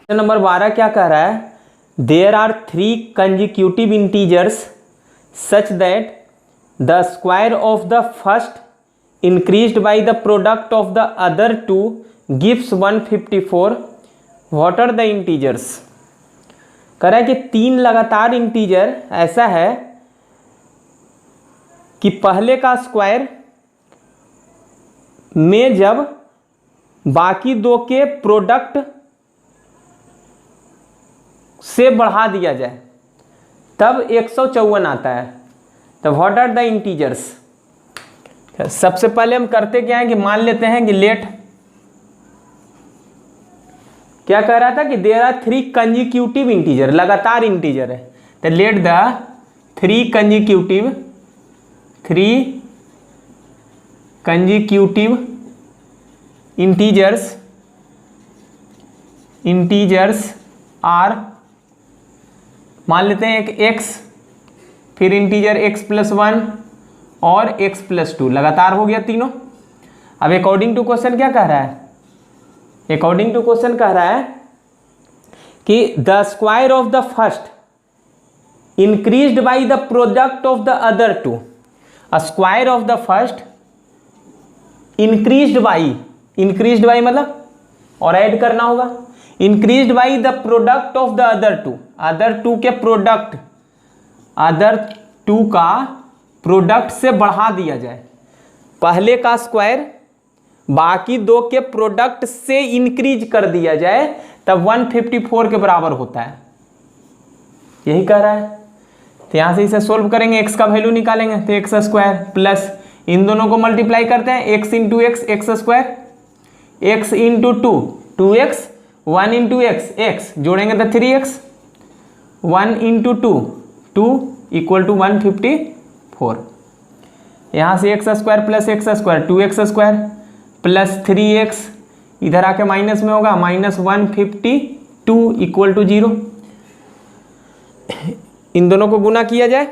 Number 12 क्या कह रहा है, there are 3 consecutive integers such that the square of the first increased by the product of the other two gives 154, what are the integers. कह रहा है कि 3 लगातार इंटीजर ऐसा है कि पहले का स्क्वायर में जब बाकी दो के प्रोडक्ट से बढ़ा दिया जाए तब 154 आता है। तो व्हाट आर द इंटीजर्स। सबसे पहले हम करते क्या है कि मान लेते हैं कि लेट, क्या कह रहा था कि देयर आर 3 कंजिक्यूटिव इंटीजर, लगातार इंटीजर है। तो let the 3 consecutive integers are, मान लेते हैं एक x, फिर इंटीजर x+1 और x+2, लगातार हो गया तीनों। अब अकॉर्डिंग टू क्वेश्चन क्या कह रहा है, अकॉर्डिंग टू क्वेश्चन कह रहा है कि the square of the first increased by the product of the other two. Square of the first increased by मतलब और ऐड करना होगा, increased by the product of the other two के product, other two का product से बढ़ा दिया जाए। पहले का स्क्वायर बाकी दो के प्रोडक्ट से इंक्रीज कर दिया जाए तब 154 के बराबर होता है, यही कह रहा है। तो यहां से इसे सोल्व करेंगे, x का वैल्यू निकालेंगे तो एक्स स्क्वायर प्लस इन दोनों को मल्टीप्लाई करते हैं, x into x square, x into 2x, 1 into x जोड़ेंगे तो 3x, 1 इंटू 2 इक्वल टू 154। यहाँ से x square plus x square 2x square plus 3x, इधर आके माइनस में होगा -152 इक्वल टू 0। इन दोनों को गुना किया जाए,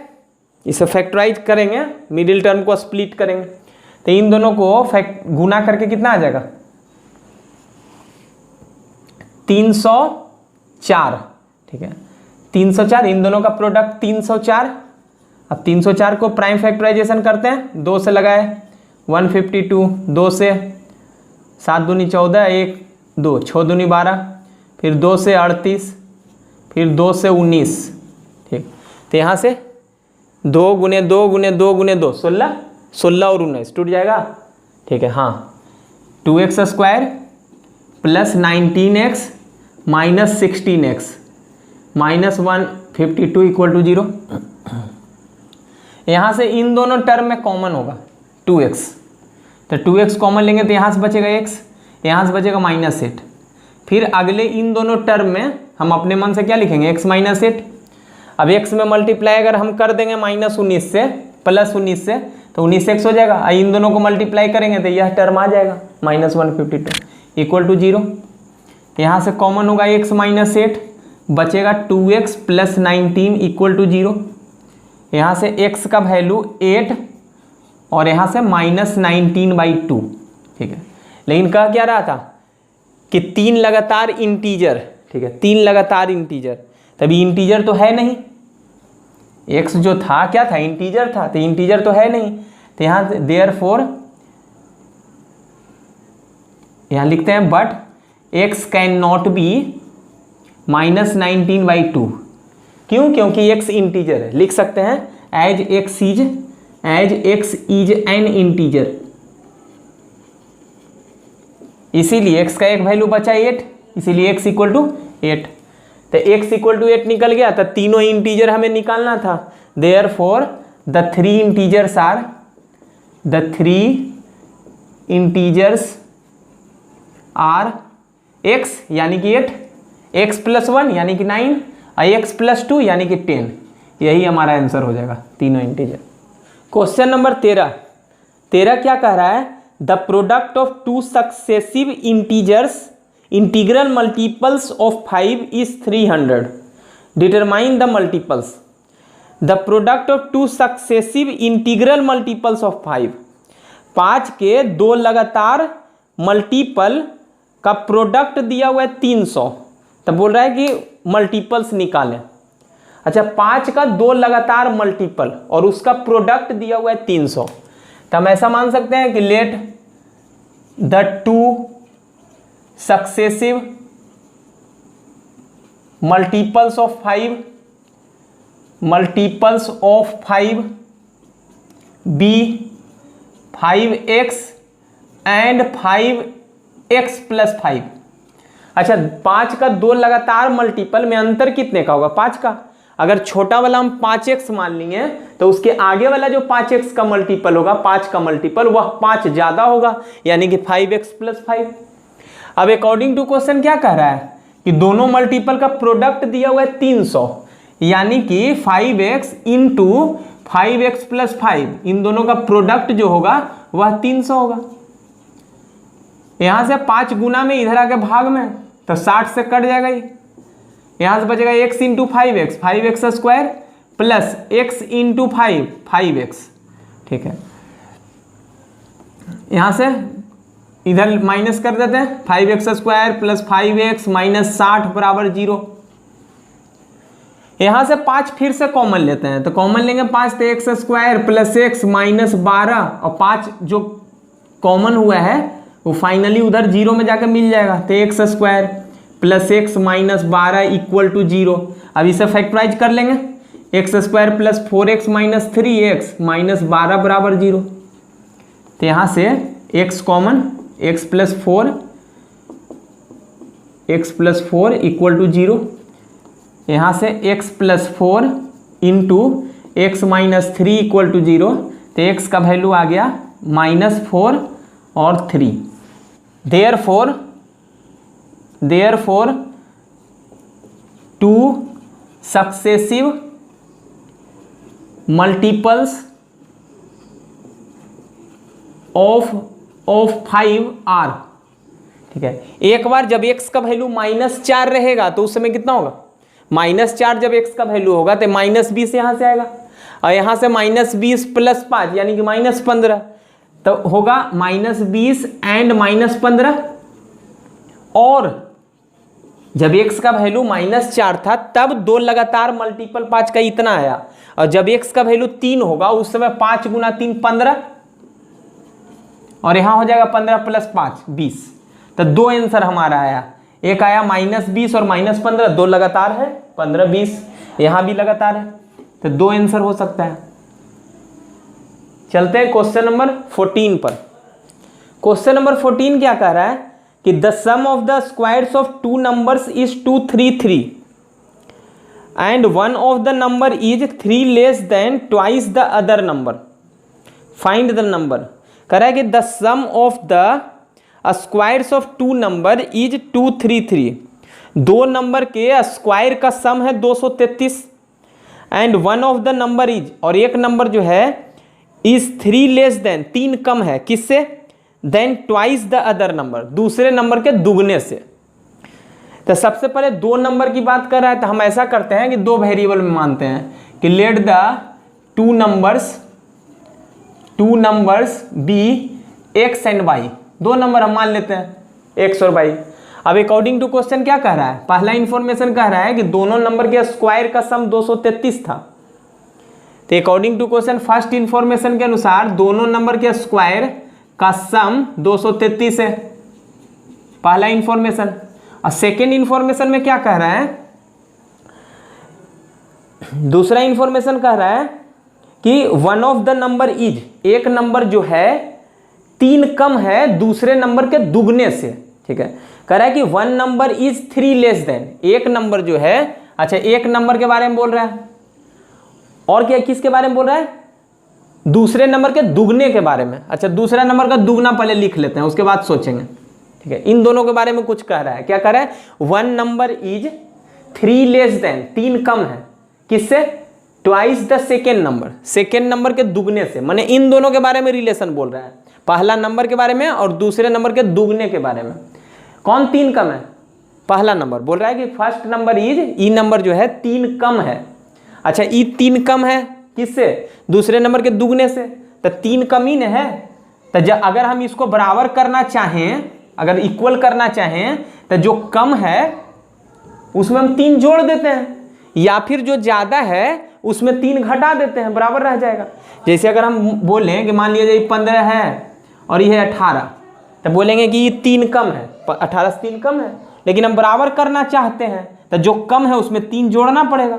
इसे फैक्टराइज करेंगे, मिडिल टर्म को स्प्लिट करेंगे तो इन दोनों को गुना करके कितना आ जाएगा 304, ठीक है 304, इन दोनों का प्रोडक्ट 304। अब 304 को प्राइम फैक्टराइजेशन करते हैं, 2 से लगाए 152, 2 से 7 दूनी 14, 1 2 6 दूनी 12, फिर 2 से 38, फिर 2 से 19, ठीक। तो यहाँ से 2 गुने 2 गुने 2 गुने 2 16 और 19 टूट जाएगा, ठीक है। हाँ 2x square plus 19x minus 16x minus 152 equal to 0। यहाँ से इन दोनों टर्म में कॉमन होगा 2x, तो 2x कॉमन लेंगे तो यहाँ से बचेगा x, यहाँ से बचेगा -8। फिर अगले इन दोनों टर्म में हम अपने मन से क्या लिखेंगे x -8। अब x में मल्टीप्लाई अगर हम कर देंगे -19 से प्लस 19 से तो 19x हो जाएगा। इन दोनों को मल्टीप्लाई करेंगे तो यह टर्म आ जाएगा -152 इक्वल टू 0। यहाँ से कॉमन होगा x -8, बचेगा 2x प्लस 19 इक्वल टू 0। यहाँ से x का वैल्यू 8 और यहाँ से -19/2, ठीक है। लेकिन कह क्या रहा था कि 3 लगातार इंटीजर, ठीक है 3 लगातार इंटीजर, तभी इंटीजर तो है नहीं, x जो था क्या था इंटीजर था, तो इंटीजर तो है नहीं। तो यहाँ देयरफॉर यहाँ लिखते हैं but x can not be -19/2। क्यों? क्योंकि x इंटीजर है। लिख सकते हैं as x is an integer, इसीलिए x का एक वैल्यू बचा 8, इसीलिए x इक्वल टू 8। तो x इक्वल टू 8 निकल गया, तो तीनों इंटीजर हमें निकालना था। Therefore the 3 integers are x यानी कि 8, x+1 यानी कि 9 और x+2 यानी कि 10। यही हमारा आंसर हो जाएगा, तीनों इंटीजर। क्वेश्चन नंबर 13 क्या कह रहा है, the product of 2 successive integral multiples of 5 is 300, determine the multiples. The product of 2 successive integral multiples of 5 के 2 लगातार मल्टीपल का प्रोडक्ट दिया हुआ है 300। तब बोल रहा है कि मल्टीपल्स निकालें। अच्छा 5 का 2 लगातार मल्टीपल और उसका प्रोडक्ट दिया हुआ है 300, तो हम ऐसा मान सकते हैं कि let the 2 successive multiples of 5 be 5x and 5x plus 5। अच्छा 5 का 2 लगातार मल्टीपल में अंतर कितने का होगा? 5 का। अगर छोटा वाला हम 5x मान लेंगे तो उसके आगे वाला जो 5x का मल्टीपल होगा, 5 का मल्टीपल, वह 5 ज्यादा होगा, यानी कि 5x प्लस 5। अब अकॉर्डिंग टू क्वेश्चन क्या कह रहा है कि दोनों मल्टीपल का प्रोडक्ट दिया हुआ है 300, यानी कि 5x इंटू 5x प्लस 5, इन दोनों का प्रोडक्ट जो होगा वह 300 होगा। यहां से 5 गुना में इधर आके भाग में, तो 60 से कट जाएगा ये। यहां से बचेगा x into 5x square plus x into 5x। ठीक है, यहां से इधर माइनस कर देते हैं, 5x square plus 5x minus 60 बराबर 0। यहां से 5 फिर से कॉमन लेते हैं, तो कॉमन लेंगे 5 तो x square plus x minus 12, और 5 जो कॉमन हुआ है वो फाइनली उधर 0 में जाकर मिल जाएगा, तो x square plus x minus 12 equal to 0। अब इसे फैक्टराइज कर लेंगे, x square plus 4x minus 3x minus 12 बराबर 0। तो यहाँ से x common, x plus 4 equal to 0। यहाँ से x plus 4 into x minus 3 equal to 0, तो x का वैल्यू आ गया -4 और 3। Therefore 2 successive multiples of 5 are। ठीक है, एक बार जब x का वैल्यू -4 रहेगा तो उस समय कितना होगा? -4 जब x का वैल्यू होगा तो -20 यहां से आएगा, और यहां से -20 प्लस 5 यानी कि -15, तो होगा -20 एंड -15। और जब x का वैल्यू -4 था तब 2 लगातार मल्टीपल 5 का इतना आया, और जब x का वैल्यू 3 होगा उस समय 5 गुना 3 15, और यहां हो जाएगा 15 प्लस 5 20। तो 2 आंसर हमारा आया, एक आया -20 और -15, 2 लगातार है 15 20, यहां भी लगातार है, तो 2 आंसर हो सकता है। चलते हैं क्वेश्चन नंबर 14 पर। क्वेश्चन नंबर 14 क्या कह रहा है कि the sum of the squares of 2 numbers is 233 and one of the number is 3 less than twice the other number, find the number. कह रहा है कि the sum of the squares of 2 number is 233, 2 number के square का sum है 233, and one of the number is, और एक number जो है इज 3 लेस देन, 3 कम है किससे? Then twice the other number, दूसरे नंबर के दुगने से। तो सबसे पहले 2 नंबर की बात कर रहा है, तो हम ऐसा करते हैं कि 2 वेरिएबल में मानते हैं कि let the 2 numbers be x and y, 2 number हम मान लेते हैं एक्स और वाई। अब अकॉर्डिंग टू क्वेश्चन क्या कह रहा है? पहला इंफॉर्मेशन कह रहा है कि दोनों नंबर के स्क्वायर का सम 233 था, तो according to question first information के अनुसार दोनों नंबर के स्क्वायर का सम 233 है, पहला इंफॉर्मेशन। और सेकेंड इंफॉर्मेशन में क्या कह रहा है? दूसरा इंफॉर्मेशन कह रहा है कि one of the number is, एक नंबर जो है 3 कम है दूसरे नंबर के दुगने से। ठीक है, कह रहा है कि 1 नंबर इज 3 लेस देन, एक नंबर जो है, अच्छा एक नंबर के बारे में बोल रहा है, और क्या किसके बारे में बोल रहा है? दूसरे नंबर के दुगने के बारे में। अच्छा दूसरा नंबर का दुगना पहले लिख लेते हैं, उसके बाद सोचेंगे। ठीक है, इन दोनों के बारे में कुछ कह रहा है, क्या कह रहा है? 1 नंबर इज 3 लेस देन, 3 कम है किससे? Twice the second number, second number के दुगने से, माने इन दोनों के बारे में रिलेशन बोल रहा है, पहला नंबर के बारे में और दूसरे नंबर के दुगने के बारे में। कौन 3 कम है? पहला नंबर बोल रहा है कि first number is, E number जो है 3 कम है। अच्छा ई 3 कम है किससे? दूसरे नंबर के दुगने से, तो 3 कम ही न है। तो अगर हम इसको बराबर करना चाहें, अगर इक्वल करना चाहें, तो जो कम है उसमें हम 3 जोड़ देते हैं, या फिर जो ज़्यादा है उसमें 3 घटा देते हैं, बराबर रह जाएगा। जैसे अगर हम बोलें कि मान लीजिए ये 15 है और ये है 18, तो बोलेंगे कि ये 3 कम है, 18 से 3 कम है, लेकिन हम बराबर करना चाहते हैं तो जो कम है उसमें 3 जोड़ना पड़ेगा।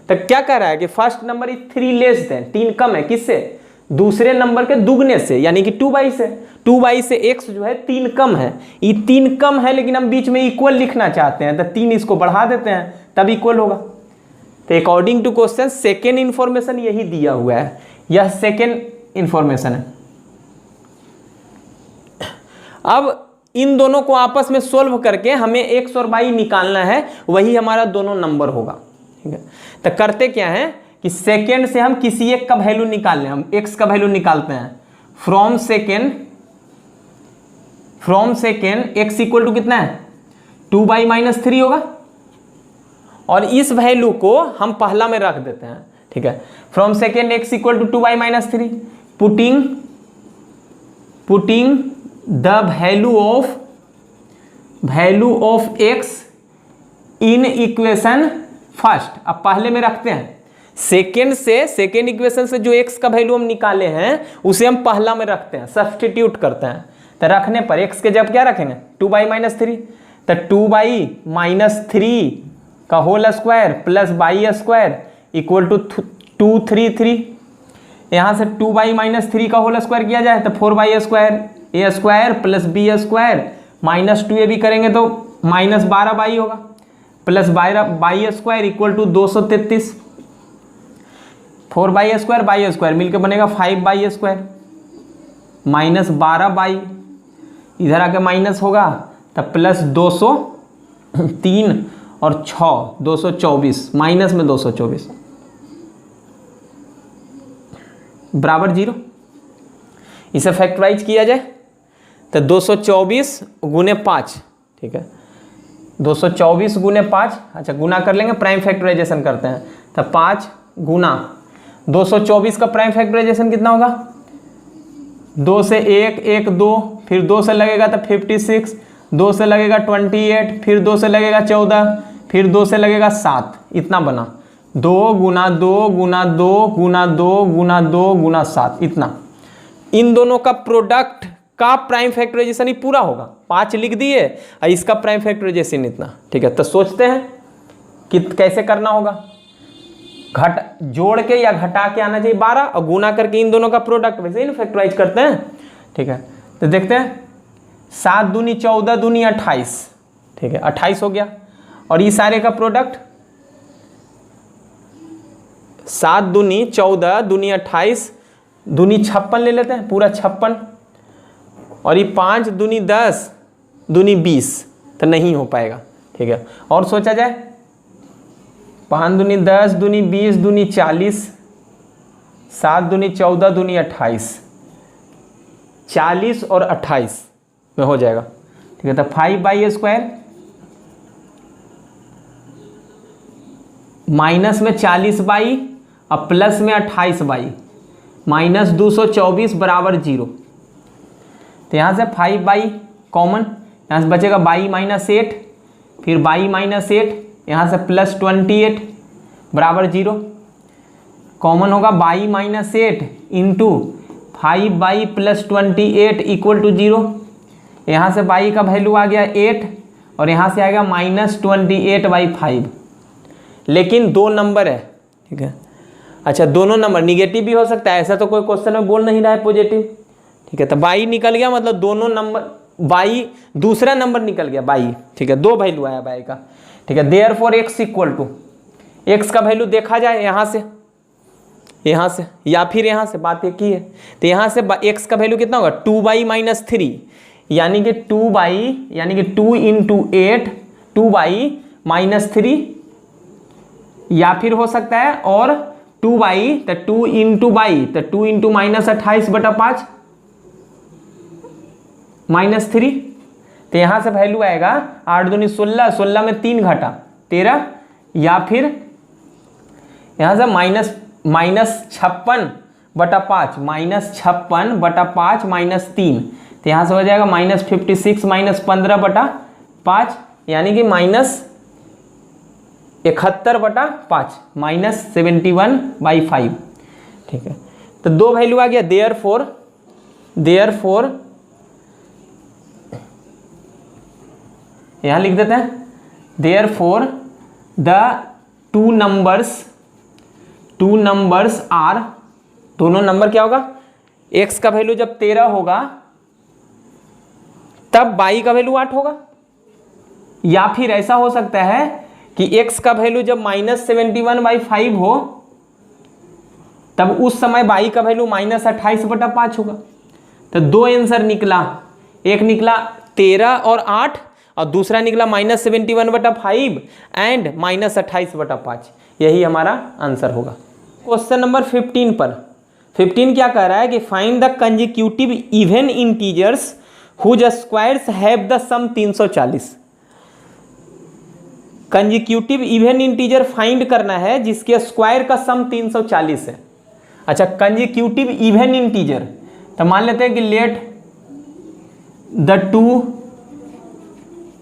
तो क्या कह रहा है कि first number is 3 less then, 3 कम है किससे? दूसरे नंबर के दुगने से, यानी कि 2/, से 2/, से x जो है 3 कम है। ये 3 कम है लेकिन हम बीच में इक्वल लिखना चाहते हैं, तो 3 इसको बढ़ा देते हैं तब इक्वल होगा। तो according to question second information यही दिया हुआ है, यह सेकेंड इंफॉर्मेशन है। अब इन दोनों को आपस में सोल्व करके हमें x और y निकालना है, वही हमारा दोनों नंबर होगा। ठीक है, तो करते क्या है कि सेकेंड से हम किसी एक का वैल्यू निकाल लें, हम x का वैल्यू निकालते हैं। From second x equal to कितना है? 2/-3 होगा, और इस वैल्यू को हम पहला में रख देते हैं। ठीक है, from second x equal to 2/-3, putting the value of x in equation first. अब पहले में रखते हैं, सेकेंड इक्वेशन से जो x का वैल्यू हम निकाले हैं उसे हम पहला में रखते हैं, सब्स्टिट्यूट करते हैं। तो रखने पर x के जब क्या रखेंगे? 2/-3, तो 2/-3 का whole square plus y square equal to 233। यहाँ से 2/-3 का होल स्क्वायर किया जाए तो 4y square, a square plus b square minus 2a भी करेंगे तो -12y होगा, plus y square equal to 233। 4y square मिलकर बनेगा 5y स्क्वायर माइनस 12y, इधर आके माइनस होगा तब प्लस 203 और 6 224, माइनस में 224 बराबर 0। इसे फैक्टराइज किया जाए तो 224 गुने 5, ठीक है, 224 गुने 5, अच्छा गुना कर लेंगे, प्राइम फैक्टराइजेशन करते हैं तो 5 गुना 224 का प्राइम फैक्टराइजेशन कितना होगा? 2 से 1 1 2, फिर 2 से लगेगा तो 56, 2 से लगेगा 28, फिर 2 से लगेगा 14, फिर 2 से लगेगा 7, इतना बना 2 गुना 2 गुना 2 गुना 2 गुना 2 गुना 7, इतना। इन दोनों का प्रोडक्ट का प्राइम फैक्टराइजेशन ही पूरा होगा, 5 लिख दिए और इसका प्राइम फैक्टराइजेशन इतना। ठीक है, तो सोचते हैं कि कैसे करना होगा। जोड़ के या घटा के आना चाहिए 12 और गुना करके इन दोनों का प्रोडक्ट, वैसे ही फैक्टराइज करते हैं। ठीक है, तो देखते हैं 7 दूनी 14 दूनी 28, ठीक है 28 हो गया, और ये सारे का प्रोडक्ट 7 दूनी 14 दूनी 28 दूनी 56 ले लेते हैं, पूरा 56, और ये 5 दूनी 10 दूनी 20, तो नहीं हो पाएगा। ठीक है, और सोचा जाए 5 दूनी 10 दूनी 20 दूनी 40, 7 दूनी 14 दूनी 28, 40 और 28 में हो जाएगा। ठीक है, तो 5y स्क्वायर माइनस में 40y और प्लस में 28y माइनस 224 बराबर 0। तो यहाँ से 5y कॉमन, यहाँ से बचेगा y माइनस 8, फिर y माइनस 8, यहाँ से प्लस 28 बराबर 0, कॉमन होगा y minus 8 into 5y plus 28 equal to 0। यहाँ से y का वैल्यू आ गया 8 और यहाँ से आएगा -28/5, लेकिन 2 नंबर है। ठीक है, अच्छा दोनों नंबर निगेटिव भी हो सकता है, ऐसा तो कोई क्वेश्चन में बोल नहीं रहा है पॉजिटिव। ठीक है, तो y निकल गया, मतलब दोनों नंबर, y दूसरा नंबर निकल गया y। ठीक है, 2 वैल्यू आया y का। ठीक है, therefore x equal to, x का वैल्यू देखा जाए यहाँ से या फिर यहाँ से, बात एक ही है। तो यहाँ से x का वैल्यू कितना होगा? 2y-3, यानी कि 2y यानी कि 2 इंटू 8 2y-3, या फिर हो सकता है और 2y तो 2 इंटू y तो 2 इंटू -28/5 -3। तो यहाँ से वैल्यू आएगा 8 दूनी 16, 16 में 3 घटा 13, या फिर यहाँ से -56/5 -3, तो यहाँ से हो जाएगा -56 -15/5, यानी कि 71/5 -71/5। ठीक है, तो दो वैल्यू आ गया। देयरफॉर यहां लिख देते हैं, therefore the two numbers are, दोनों नंबर क्या होगा, x का वैल्यू जब 13 होगा तब y का वैल्यू 8 होगा। या फिर ऐसा हो सकता है कि x का वैल्यू जब -71/5 हो तब उस समय y का वैल्यू -28/5 होगा। तो दो आंसर निकला, एक निकला 13 और 8 और दूसरा निकला -71/5 एंड -28/5। यही हमारा आंसर होगा। क्वेश्चन नंबर 15 पर 15 क्या कह रहा है कि find the consecutive even integers whose squares have the sum 340। Consecutive even integer find करना है जिसके स्क्वायर का सम 340 है। अच्छा, कंजिक्यूटिव इवन इंटीजर, तो मान लेते हैं कि let the two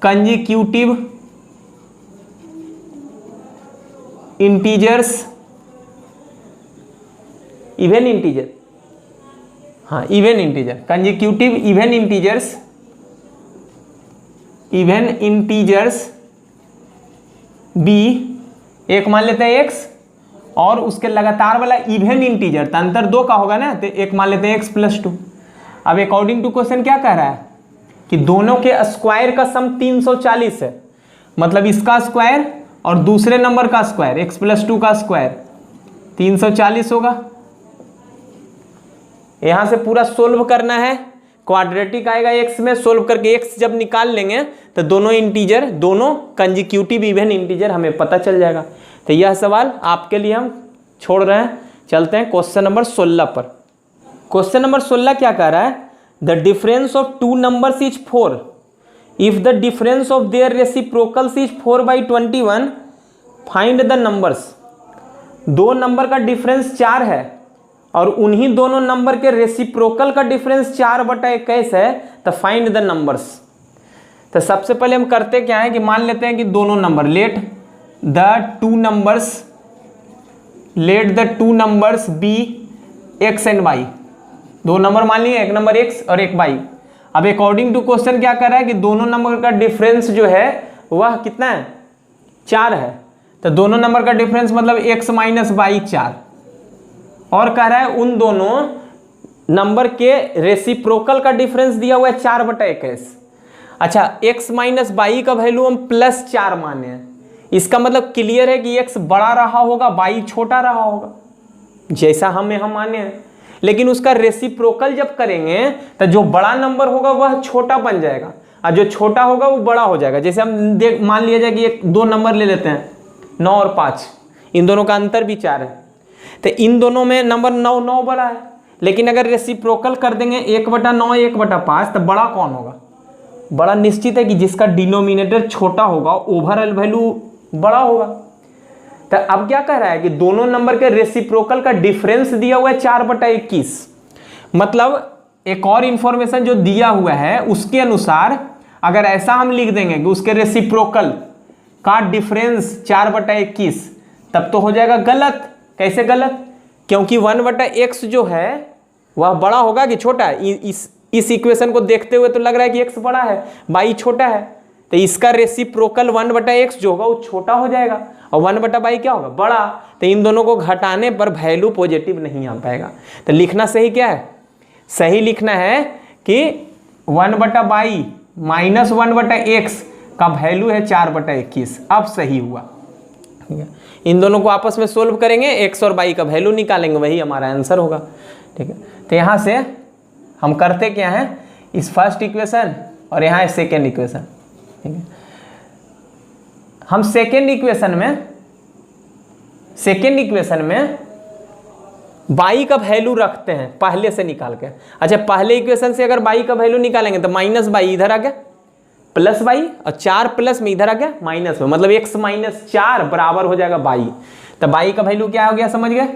consecutive integers, even integer, हाँ even integer, consecutive even integers b, एक मान लेते हैं x और उसके लगातार वाला इवन इंटीजर, तो अंतर 2 का होगा ना, तो एक मान लेते हैं x + 2। अब अकॉर्डिंग टू क्वेश्चन क्या कह रहा है कि दोनों के स्क्वायर का सम 340 है, मतलब इसका स्क्वायर और दूसरे नंबर का स्क्वायर x + 2 का स्क्वायर 340 होगा। यहां से पूरा सोल्व करना है, क्वाड्रेटिक आएगा x में, सोल्व करके x जब निकाल लेंगे तो दोनों इंटीजर, दोनों कंजिक्यूटिव इवन इंटीजर हमें पता चल जाएगा। तो यह सवाल आपके लिए हम छोड़ रहे हैं। चलते हैं क्वेश्चन नंबर 16 पर। क्वेश्चन नंबर 16 क्या कह रहा है, the difference of two numbers is 4 if the difference of their reciprocals is 4/21 find the numbers. दो नंबर का डिफरेंस 4 है और उन्हीं दोनों नंबर के रेसिप्रोकल का डिफरेंस 4/21 है, तो फाइंड द नंबर्स। तो सबसे पहले हम करते क्या है कि मान लेते हैं कि दोनों number, let the two numbers be x and y। दो नंबर मान लिए, एक नंबर x और एक y। अब अकॉर्डिंग टू क्वेश्चन क्या कर रहा है कि दोनों नंबर का डिफरेंस जो है वह कितना है, 4 है। तो दोनों नंबर का डिफरेंस मतलब x - y 4, और कह रहा है उन दोनों नंबर के रेसिप्रोकल का डिफरेंस दिया हुआ है 4/21। अच्छा, x - y का वैल्यू हम +4 माने हैं, इसका मतलब क्लियर है कि x बड़ा रहा होगा, y छोटा रहा होगा, जैसा हम माने हैं। लेकिन उसका रेसिप्रोकल जब करेंगे तो जो बड़ा नंबर होगा वह छोटा बन जाएगा और जो छोटा होगा वो बड़ा हो जाएगा। जैसे हम मान लिया जाए कि एक दो नंबर ले लेते हैं, 9 और 5, इन दोनों का अंतर भी 4 है, तो इन दोनों में नंबर 9 बड़ा है। लेकिन अगर रेसिप्रोकल कर देंगे 1/9 1/5, तो बड़ा कौन होगा, बड़ा निश्चित है कि जिसका डिनोमिनेटर छोटा होगा ओवरऑल वैल्यू बड़ा होगा। तो अब क्या कह रहा है कि दोनों नंबर के रेसिप्रोकल का डिफरेंस दिया हुआ है 4/21। मतलब एक और इंफॉर्मेशन जो दिया हुआ है उसके अनुसार अगर ऐसा हम लिख देंगे कि उसके रेसिप्रोकल का डिफरेंस 4/21, तब तो हो जाएगा गलत। कैसे गलत, क्योंकि 1/x जो है वह बड़ा होगा कि छोटा है। इस इक्वेशन को देखते हुए तो लग रहा है कि x बड़ा है, y छोटा है, तो इसका रेसिप्रोकल 1/x जो होगा वो छोटा हो जाएगा और 1/y क्या होगा, बड़ा। तो इन दोनों को घटाने पर वैल्यू पॉजिटिव नहीं आ पाएगा। तो लिखना सही क्या है, सही लिखना है कि 1/y - 1/x का वैल्यू है 4/21। अब सही हुआ। ठीक है, इन दोनों को आपस में सोल्व करेंगे, x और y का वैल्यू निकालेंगे, वही हमारा आंसर होगा। ठीक है, तो यहाँ से हम करते क्या है, इस फर्स्ट इक्वेशन और यहाँ सेकेंड इक्वेशन। ठीक है, हम सेकेंड इक्वेशन में y का वैल्यू रखते हैं पहले से निकाल के। अच्छा, पहले इक्वेशन से अगर y का वैल्यू निकालेंगे तो -y इधर आ गया, +y और 4 प्लस में इधर आ गया माइनस में, मतलब x - 4 बराबर हो जाएगा y। तो y का वैल्यू क्या हो गया, समझ गए,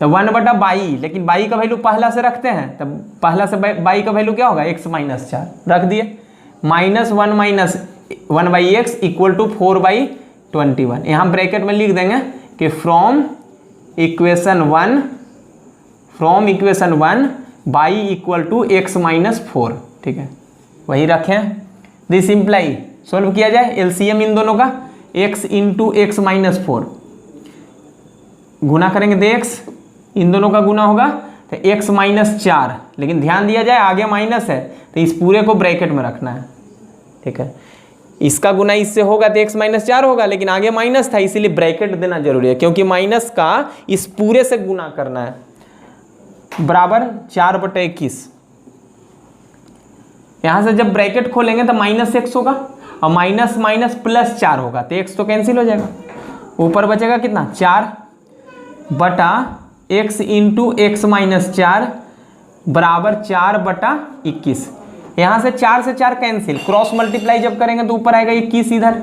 तो 1/y। लेकिन y का वैल्यू पहला से रखते हैं, तब पहला से y का वैल्यू क्या होगा, x - 4 रख दिए, -1 - 1/x = 4/4 21। यहाँ ब्रैकेट में लिख देंगे कि from equation 1 y equal to x minus 4, ठीक है, वही रखें। दिस इम्प्लाई सोल्व किया जाए, एलसीएम इन दोनों का x इंटू एक्स माइनस 4, गुना करेंगे तो x इन दोनों का गुना होगा तो x माइनस 4, लेकिन ध्यान दिया जाए आगे माइनस है तो इस पूरे को ब्रैकेट में रखना है, ठीक है। इसका गुना इससे होगा तो x माइनस 4 होगा, लेकिन आगे माइनस था इसीलिए ब्रैकेट देना जरूरी है, क्योंकि माइनस का इस पूरे से गुना करना है, बराबर 4/21। यहां से जब ब्रैकेट खोलेंगे तो माइनस x होगा और माइनस माइनस प्लस 4 होगा तो x तो कैंसिल हो जाएगा, ऊपर बचेगा कितना 4/x इंटू एक्स माइनस 4 बराबर 4/21। यहाँ से 4 से 4 कैंसिल, क्रॉस मल्टीप्लाई जब करेंगे तो ऊपर आएगा 21 इधर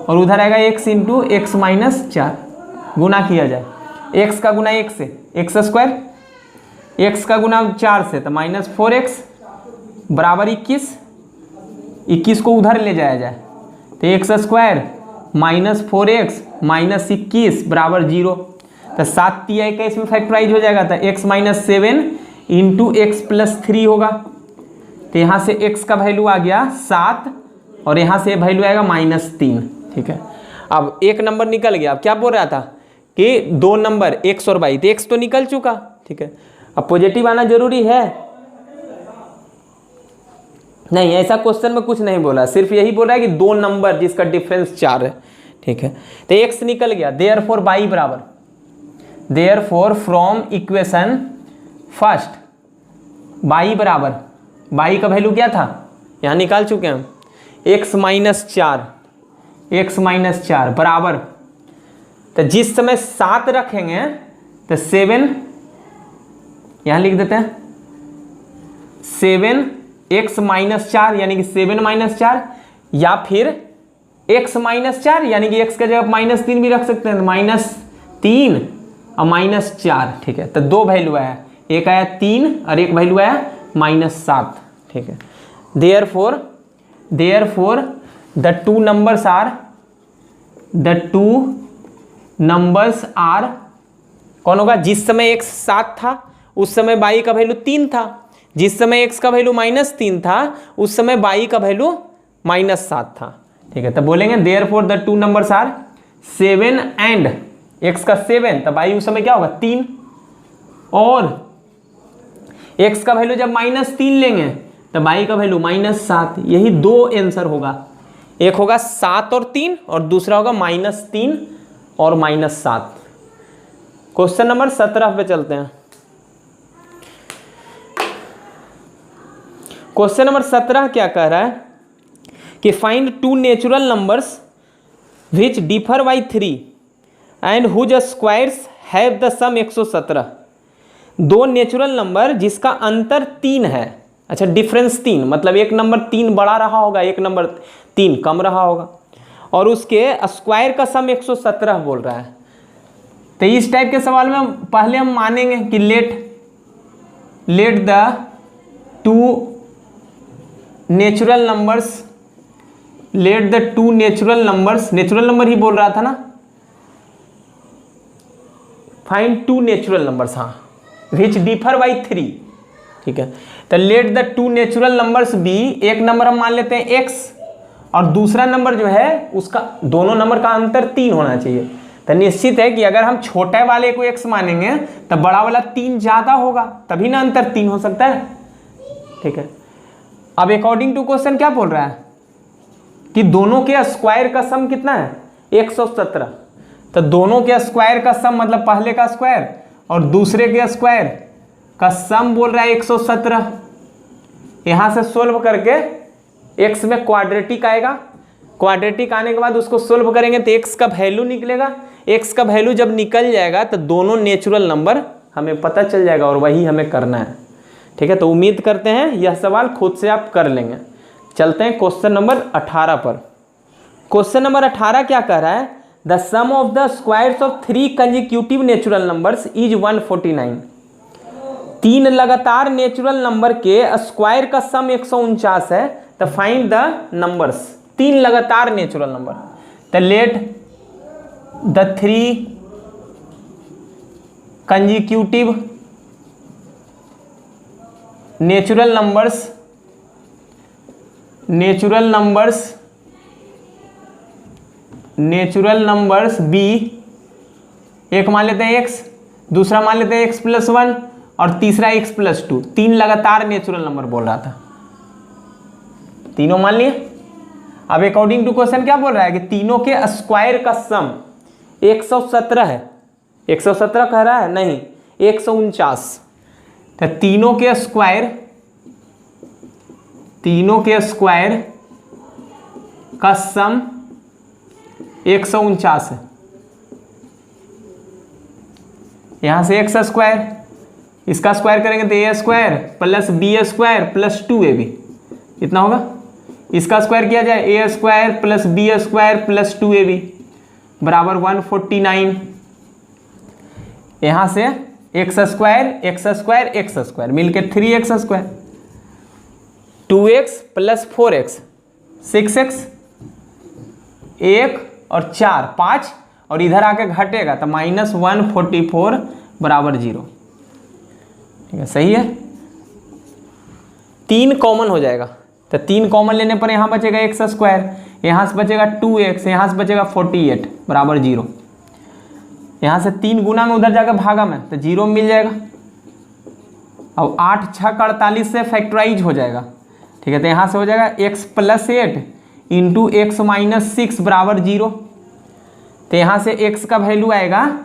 और उधर आएगा x इंटू एक्स माइनस 4, गुना किया जाए, x का गुना 1 से एक्स स्क्वायर, x का गुना 4 से तो माइनस 4x बराबर 21 को उधर ले जाया जाए तो x square minus 4x minus 21 बराबर 0, तो 7 तिया 21 में फैक्टराइज हो जाएगा तो x minus 7 into x plus 3 होगा, तो यहाँ से x का वैल्यू आ गया 7 और यहाँ से वैल्यू आएगा -3, ठीक है। अब एक नंबर निकल गया, अब क्या बोल रहा था कि 2 नंबर x और y, तो x तो निकल चुका, ठीक है। अब पॉजिटिव आना जरूरी है नहीं, ऐसा क्वेश्चन में कुछ नहीं बोला, सिर्फ यही बोल रहा है कि 2 नंबर जिसका डिफरेंस 4 है, ठीक है। तो x निकल गया, देयरफॉर y बराबर, therefore from equation first y बराबर, y का वैल्यू क्या था यहाँ निकाल चुके हैं हम, x माइनस 4 बराबर, तो जिस समय 7 रखेंगे तो 7 यहाँ लिख देते हैं 7x माइनस 4 यानी कि 7 माइनस 4, या फिर x माइनस 4 यानी कि x का जगह -3 भी रख सकते हैं, -3 और -4, ठीक है। तो 2 वैल्यू आया, एक आया 3 और एक वैल्यू आया -7, ठीक है। Therefore the two numbers are कौन होगा, जिस समय x 7 था उस समय y का वैल्यू 3 था, जिस समय x का वैल्यू -3 था उस समय y का वैल्यू -7 था, ठीक है। तो बोलेंगे therefore the two numbers are 7 and x का 7 तो y उस समय क्या होगा 3, और x का वैल्यू जब -3 लेंगे तो y का वैल्यू -7, यही 2 आंसर होगा, एक होगा 7 और 3 और दूसरा होगा -3 और -7। क्वेश्चन नंबर 17 पे चलते हैं। क्वेश्चन नंबर 17 क्या कह रहा है कि find 2 natural numbers which differ by 3 and whose squares have the sum 117। 2 natural number जिसका अंतर 3 है, अच्छा डिफरेंस 3 मतलब एक नंबर 3 बड़ा रहा होगा, एक नंबर 3 कम रहा होगा, और उसके स्क्वायर का सम 117 बोल रहा है। तो इस टाइप के सवाल में पहले हम मानेंगे कि let the 2 natural numbers, natural number ही बोल रहा था ना, फाइंड 2 नेचुरल नंबर्स, हाँ, विच डिफर बाई 3, ठीक है। तो let the 2 natural numbers be, एक नंबर हम मान लेते हैं x और दूसरा नंबर जो है उसका, दोनों नंबर का अंतर 3 होना चाहिए। तो निश्चित है कि अगर हम छोटे वाले को x मानेंगे तो बड़ा वाला 3 ज्यादा होगा, तभी ना अंतर 3 हो सकता है, ठीक है। अब अकॉर्डिंग टू क्वेश्चन क्या बोल रहा है कि दोनों के स्क्वायर का सम कितना है 117, तो दोनों के स्क्वायर का सम मतलब पहले का स्क्वायर और दूसरे के स्क्वायर का सम बोल रहा है 117। यहां से सोल्व करके x में क्वाड्रेटिक आएगा, क्वाड्रेटिक आने के बाद उसको सोल्व करेंगे तो x का वैल्यू निकलेगा, x का वैल्यू जब निकल जाएगा तो दोनों नेचुरल नंबर हमें पता चल जाएगा और वही हमें करना है, ठीक है। तो उम्मीद करते हैं यह सवाल खुद से आप कर लेंगे। चलते हैं क्वेश्चन नंबर 18 पर। क्वेश्चन नंबर 18 क्या कह रहा है, the sum of the squares of 3 consecutive natural numbers is 149। 3 लगातार नेचुरल नंबर के स्क्वायर का सम 149 है, तो फाइंड द नंबर्स, 3 लगातार नेचुरल नंबर। तो let the three consecutive natural numbers be, एक मान लेते हैं x, दूसरा मान लेते हैं x+1 और तीसरा x+2, तीन लगातार नेचुरल नंबर बोल रहा था, तीनों मान लिए। अब अकॉर्डिंग टू क्वेश्चन क्या बोल रहा है कि तीनों के स्क्वायर का सम 117 है, 117 कह रहा है नहीं 149, तो तीनों के स्क्वायर का सम 149 है। यहां से x स्क्वायर, इसका स्क्वायर करेंगे तो a square plus b square plus 2ab, कितना होगा? इसका स्क्वायर किया जाए a square plus b square plus 2ab बराबर 149। यहां से x स्क्वायर मिलके 3x square, 2x plus 4x 6x, 1 और 4 5, और इधर आके घटेगा तो -144 बराबर 0। ठीक है, सही है। 3 कॉमन हो जाएगा, तो 3 कॉमन लेने पर यहाँ बचेगा x स्क्वायर, यहाँ से बचेगा 2x, यहाँ से बचेगा 48 बराबर 0। यहाँ से 3 गुना में उधर जाकर भागा में तो 0 मिल जाएगा। अब 8 6 का 48 से फैक्टराइज हो जाएगा। ठीक है, तो यहाँ से हो जाएगा x+8 इंटू x-6 बराबर 0। तो यहाँ से x का वैल्यू आएगा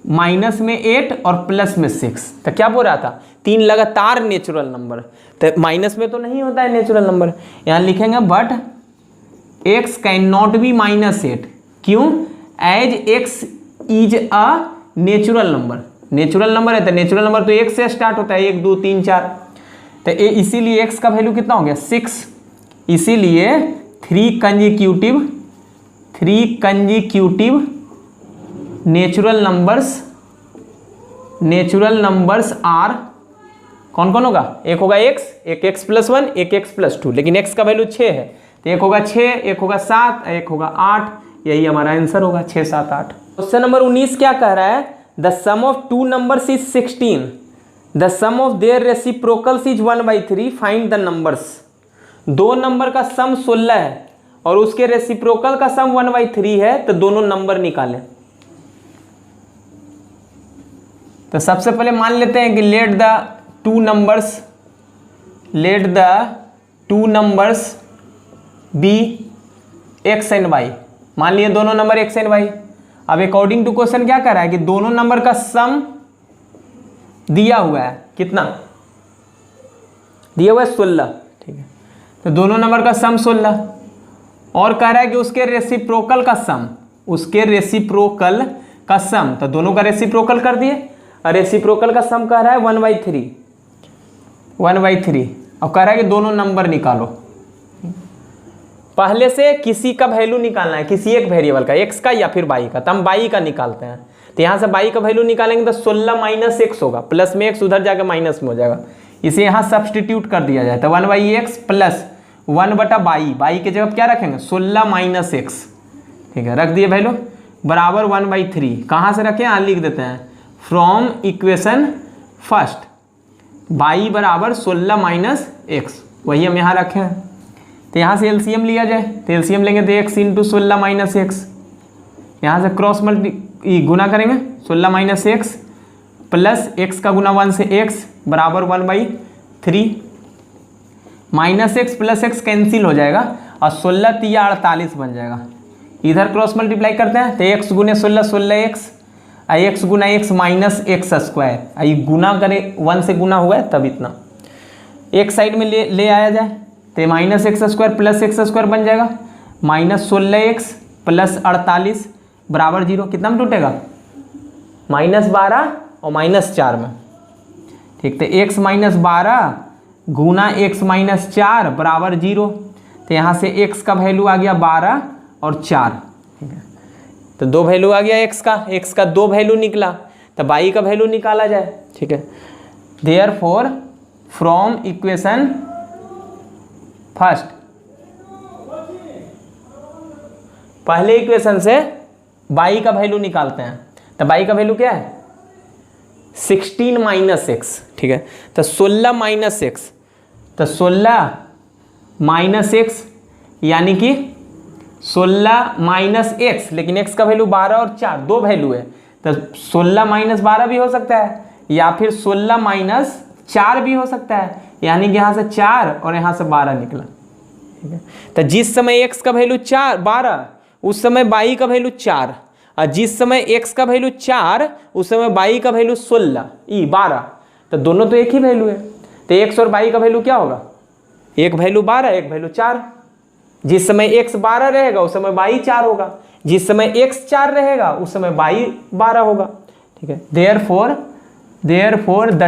माइनस में 8 और प्लस में 6। तो क्या बोल रहा था? 3 लगातार नेचुरल नंबर, तो माइनस में तो नहीं होता है नेचुरल नंबर। यहाँ लिखेंगे but x can not be -8, क्यों? As x is a natural number. Natural number है तो नेचुरल नंबर तो 1 से स्टार्ट होता है, 1 2 3 4। तो इसीलिए x का वैल्यू कितना हो गया? 6। इसीलिए 3 कंजिक्यूटिव नेचुरल नंबर्स आर, कौन कौन होगा? एक होगा x, एक x+1, एक x+2, लेकिन x का वैल्यू 6 है तो एक होगा 6, एक होगा 7, एक होगा 8। यही हमारा आंसर होगा 6 7 8। क्वेश्चन नंबर 19 क्या कह रहा है? The sum of 2 numbers is 16, the sum of their reciprocals is 1/3, find the numbers. 2 number का सम 16 है और उसके रेसिप्रोकल का सम 1/3 है, तो दोनों नंबर निकालें। तो सबसे पहले मान लेते हैं कि let the two numbers be x and y। मान लिए दोनों नंबर x एंड y। अब अकॉर्डिंग टू क्वेश्चन क्या कर रहा है कि दोनों नंबर का सम दिया हुआ है, कितना दिया हुआ है? 16। ठीक है, तो दोनों नंबर का सम 16, और कह रहा है कि उसके रेसिप्रोकल का सम, तो दोनों का रेसिप्रोकल कर दिए, और रेसिप्रोकल का सम कह रहा है 1/3। अब कह रहा है कि दोनों नंबर निकालो। पहले से किसी का वैल्यू निकालना है, किसी एक वेरिएबल का, x का या फिर y का, तो हम y का निकालते हैं। तो यहाँ से y का वैल्यू निकालेंगे तो 16 - x होगा, प्लस में x उधर जाकर माइनस में हो जाएगा। इसे यहाँ सब्सटीट्यूट कर दिया जाए तो 1/x प्लस 1/y की जगह क्या रखेंगे? 16 - x। ठीक है, रख दिए वैल्यू बराबर 1/3। कहाँ से रखें? यहाँ लिख देते हैं फ्रॉम इक्वेशन फर्स्ट, y बराबर 16 - x, वही हम यहाँ रखे हैं। तो यहाँ से एलसीएम लिया जाए, तो एलसीएम लेंगे तो x × 16 - x, यहाँ से क्रॉस गुना करेंगे 16 - x प्लस x का गुना 1 से x बराबर 1/3, -x प्लस x कैंसिल हो जाएगा और 16 × 3 = 48 बन जाएगा। इधर क्रॉस मल्टीप्लाई करते हैं तो x × 16 16x, x × x minus x square, आई गुना करें 1 से गुना हुआ है तब इतना, एक साइड में ले आया जाए तो -x² प्लस x स्क्वायर बन जाएगा, -16x प्लस 48 बराबर 0। कितना में टूटेगा? -12 और -4 में। ठीक, तो x - 12 गुना x - 4 बराबर 0। तो यहाँ से x का वैल्यू आ गया 12 और 4। ठीक है, तो 2 वैल्यू आ गया x का 2 वैल्यू निकला, तो y का वैल्यू निकाला जाए। ठीक है, देयरफॉर फ्रॉम इक्वेशन फर्स्ट, पहले इक्वेशन से y का वैल्यू निकालते हैं, तो y का वैल्यू क्या है 16 माइनस एक्स, ठीक है। तो 16 माइनस एक्स, तो 16 माइनस एक्स यानी कि 16 माइनस एक्स, लेकिन x का वैल्यू 12 और 4 दो वैल्यू है, तो 16 माइनस 12 भी हो सकता है या फिर 16 माइनस 4 भी हो सकता है, यानी कि यहाँ से 4 और यहाँ से 12 निकला, ठीक है। तो जिस समय x का वैल्यू 12 उस समय y का वैल्यू 4, और जिस समय x का वैल्यू 4 उस समय y का वैल्यू 12, तो दोनों तो एक ही वैल्यू है, तो x और y का वैल्यू क्या होगा, एक वैल्यू 12 एक वैल्यू 4। जिस समय x 12 रहेगा उस समय y 4 होगा, जिस समय x 4 रहेगा उस समय y 12 होगा, ठीक है। Therefore the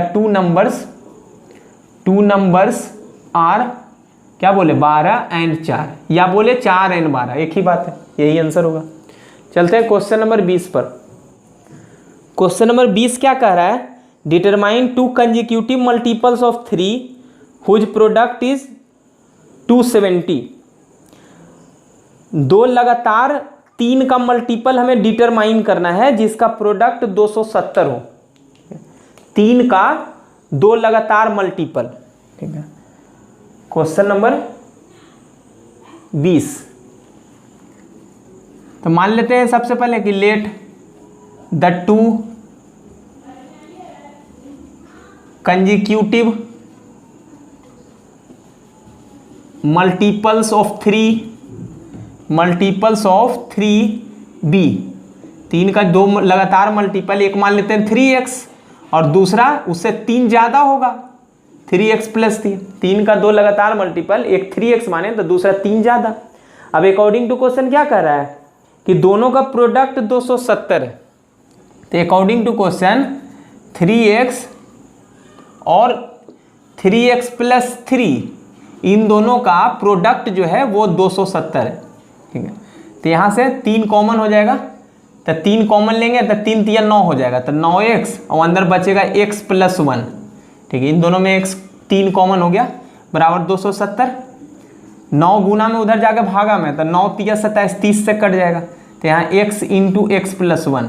two numbers are क्या बोले 12 एंड 4, या बोले 4 एंड 12, एक ही बात है, यही आंसर होगा। चलते हैं क्वेश्चन नंबर 20 पर। क्वेश्चन नंबर 20 क्या कह रहा है, determine two consecutive multiples of 3 whose product is 270। दो लगातार 3 का मल्टीपल हमें डिटरमाइन करना है जिसका प्रोडक्ट 270 हो, 3 का दो लगातार मल्टीपल, ठीक है। क्वेश्चन नंबर 20, तो मान लेते हैं सबसे पहले कि let the two consecutive multiples of 3 be, 3 का दो लगातार मल्टीपल, एक मान लेते हैं 3x और दूसरा उससे 3 ज़्यादा होगा 3x प्लस 3 का दो लगातार मल्टीपल, एक 3x माने तो दूसरा 3 ज़्यादा। अब अकॉर्डिंग टू क्वेश्चन क्या कह रहा है कि दोनों का प्रोडक्ट 270 है, तो अकॉर्डिंग टू क्वेश्चन 3x और 3x प्लस 3 इन दोनों का प्रोडक्ट जो है वो 270 है, ठीक है। तो यहाँ से 3 कॉमन हो जाएगा, तो 3 कॉमन लेंगे तो 3 3 9 हो जाएगा, तो 9x और अंदर बचेगा x प्लस 1, ठीक है। इन दोनों में x 3 कॉमन हो गया बराबर 270। 9 गुना में उधर जाकर भागा में, तो 9 3 27 30 से कट जाएगा, तो यहाँ x इंटू एक्स प्लस 1,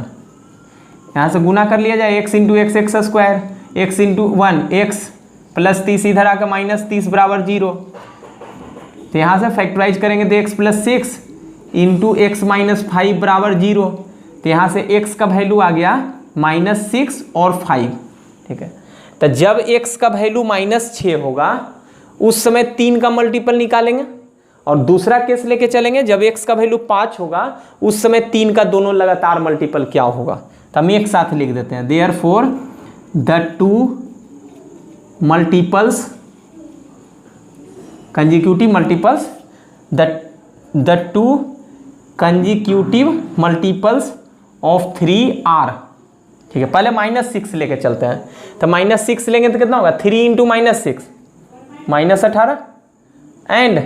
यहाँ से गुना कर लिया जाए x into x x square, x into 1 x plus 30 इधर आकर माइनस 30 बराबर 0, तो यहाँ से फैक्टराइज करेंगे तो x plus 6 into x minus 5 बराबर 0, तो यहाँ से x का वैल्यू आ गया -6 और 5, ठीक है। तो जब x का वैल्यू -6 होगा उस समय 3 का मल्टीपल निकालेंगे, और दूसरा केस लेके चलेंगे जब x का वैल्यू 5 होगा उस समय 3 का दोनों लगातार मल्टीपल क्या होगा, तो हम एक साथ लिख देते हैं। Therefore the two multiples consecutive multiples the two consecutive multiples of 3 are, ठीक है। पहले -6 लेके चलते हैं, तो -6 लेंगे तो कितना होगा 3 इंटू -6 -18 एंड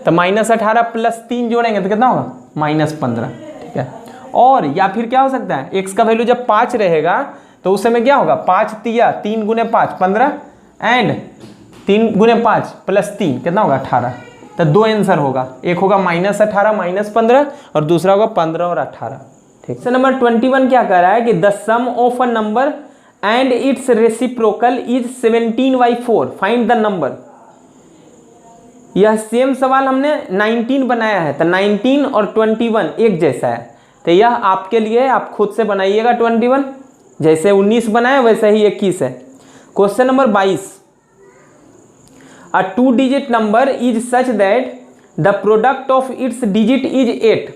तो -18 प्लस 3 जोड़ेंगे तो कितना होगा -15, ठीक है। और या फिर क्या हो सकता है x का वैल्यू जब 5 रहेगा तो उस समय क्या होगा 5 3 गुने 5 15 एंड 3 गुने 5 प्लस 3 कितना होगा 18, तो 2 आंसर होगा, एक होगा -18 -15 और दूसरा होगा 15 और 18, ठीक। क्वेश्चन नंबर 21 क्या कह रहा है कि the sum of a number and its reciprocal is 17/4, find the number. यह सेम सवाल हमने 19 बनाया है, तो 19 और 21 एक जैसा है, तो यह आपके लिए आप खुद से बनाइएगा 21, जैसे 19 बनाए वैसे ही 21 है। Question number 22, a 2 digit number is such that the product of its digit is 8,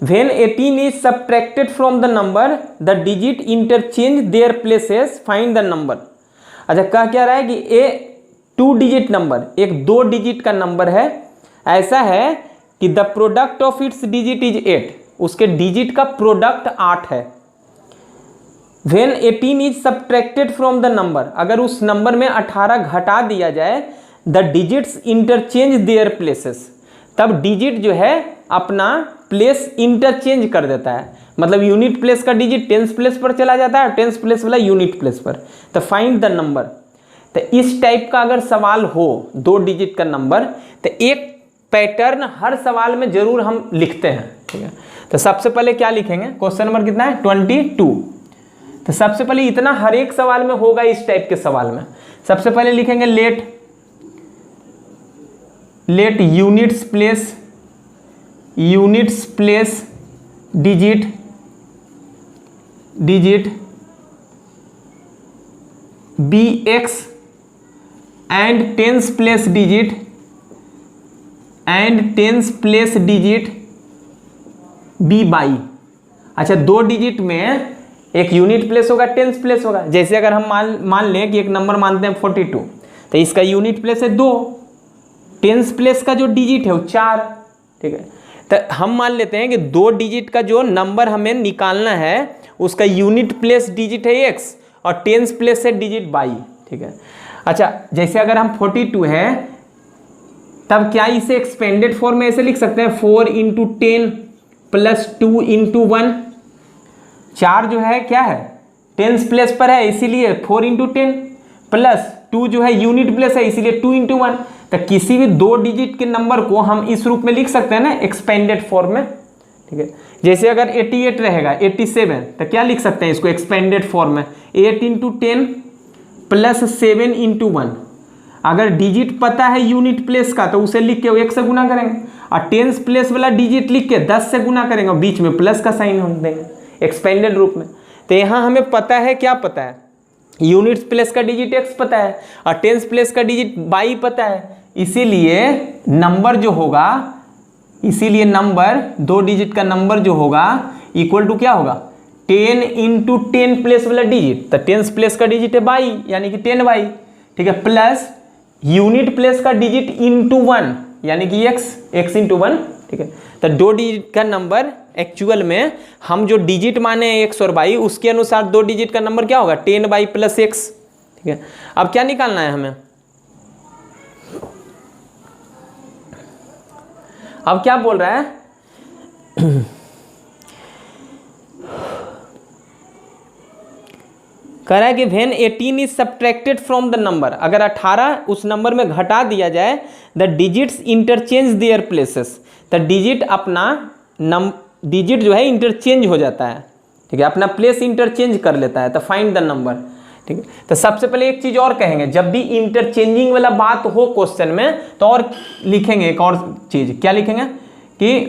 when 18 is subtracted from the number the digit interchange their places, find the number. अच्छा कह क्या रहा है कि 2 डिजिट नंबर, एक 2 डिजिट का number है, ऐसा है कि the product of its digit is 8, उसके डिजिट का प्रोडक्ट 8 है। When 18 is subtracted from the number, अगर उस नंबर में 18 घटा दिया जाए, the digits interchange their places, तब डिजिट जो है अपना प्लेस इंटरचेंज कर देता है, मतलब यूनिट प्लेस का डिजिट टेंस प्लेस पर चला जाता है, टेंस प्लेस वाला यूनिट प्लेस पर, तो फाइंड द नंबर। तो इस टाइप का अगर सवाल हो 2 डिजिट का नंबर, तो एक पैटर्न हर सवाल में जरूर हम लिखते हैं, ठीक है। तो सबसे पहले क्या लिखेंगे, क्वेश्चन नंबर कितना है 22। तो सबसे पहले इतना हर एक सवाल में होगा, इस टाइप के सवाल में सबसे पहले लिखेंगे let units place digit be x and tens place digit be y. अच्छा, 2 डिजिट में एक यूनिट प्लेस होगा, टेंस प्लेस होगा। जैसे अगर हम मान लें कि एक नंबर मानते हैं 42, तो इसका यूनिट प्लेस है 2, टेंस प्लेस का जो डिजिट है वो 4। ठीक है, तो हम मान लेते हैं कि 2 डिजिट का जो नंबर हमें निकालना है उसका यूनिट प्लेस डिजिट है x और टेंस प्लेस है डिजिट बाई। ठीक है, अच्छा जैसे अगर हम 42 है तब क्या इसे एक्सपेंडेड फॉर्म में ऐसे लिख सकते हैं 4 × 10 + 2 × 1। 4 जो है क्या है, टेंस प्लेस पर है इसीलिए 4 × 10 प्लस 2 जो है यूनिट प्लेस है इसीलिए 2 × 1। तो किसी भी 2 डिजिट के नंबर को हम इस रूप में लिख सकते हैं ना, एक्सपेंडेड फॉर्म में। ठीक है, जैसे अगर 88 रहेगा 87, तो क्या लिख सकते हैं इसको एक्सपेंडेड फॉर्म में 8 × 10 + 7 × 1। अगर डिजिट पता है यूनिट प्लेस का तो उसे लिख के 1 से गुना करेंगे, और टेंस प्लेस वाला डिजिट लिख के 10 से गुना करेंगे और बीच में प्लस का साइन होने देंगे एक्सपेंडेड रूप में। तो यहाँ हमें पता है, क्या पता है, यूनिट्स प्लेस का डिजिट x पता है और टेंस प्लेस का डिजिट बाई पता है, इसीलिए नंबर जो होगा, इसीलिए नंबर 2 डिजिट का नंबर जो होगा इक्वल टू क्या होगा 10 × 10 प्लेस वाला डिजिट, तो टेंस प्लेस का डिजिट है बाई यानी कि 10 बाई। ठीक है, प्लस यूनिट प्लेस का डिजिट × 1 यानी कि x × 1। ठीक है, तो 2 डिजिट का नंबर एक्चुअल में हम जो डिजिट माने x और y उसके अनुसार 2 डिजिट का नंबर क्या होगा 10 बाई प्लस x। ठीक है, अब क्या निकालना है हमें, अब क्या बोल रहा है कह रहा है कि when 18 is subtracted from the number, अगर 18 उस नंबर में घटा दिया जाए, the digits interchange their places, तो डिजिट अपना डिजिट जो है इंटरचेंज हो जाता है। ठीक है, अपना प्लेस इंटरचेंज कर लेता है। तो फाइंड द नंबर। ठीक है, तो सबसे पहले एक चीज और कहेंगे, जब भी इंटरचेंजिंग वाला बात हो क्वेश्चन में तो और लिखेंगे एक और चीज, क्या लिखेंगे कि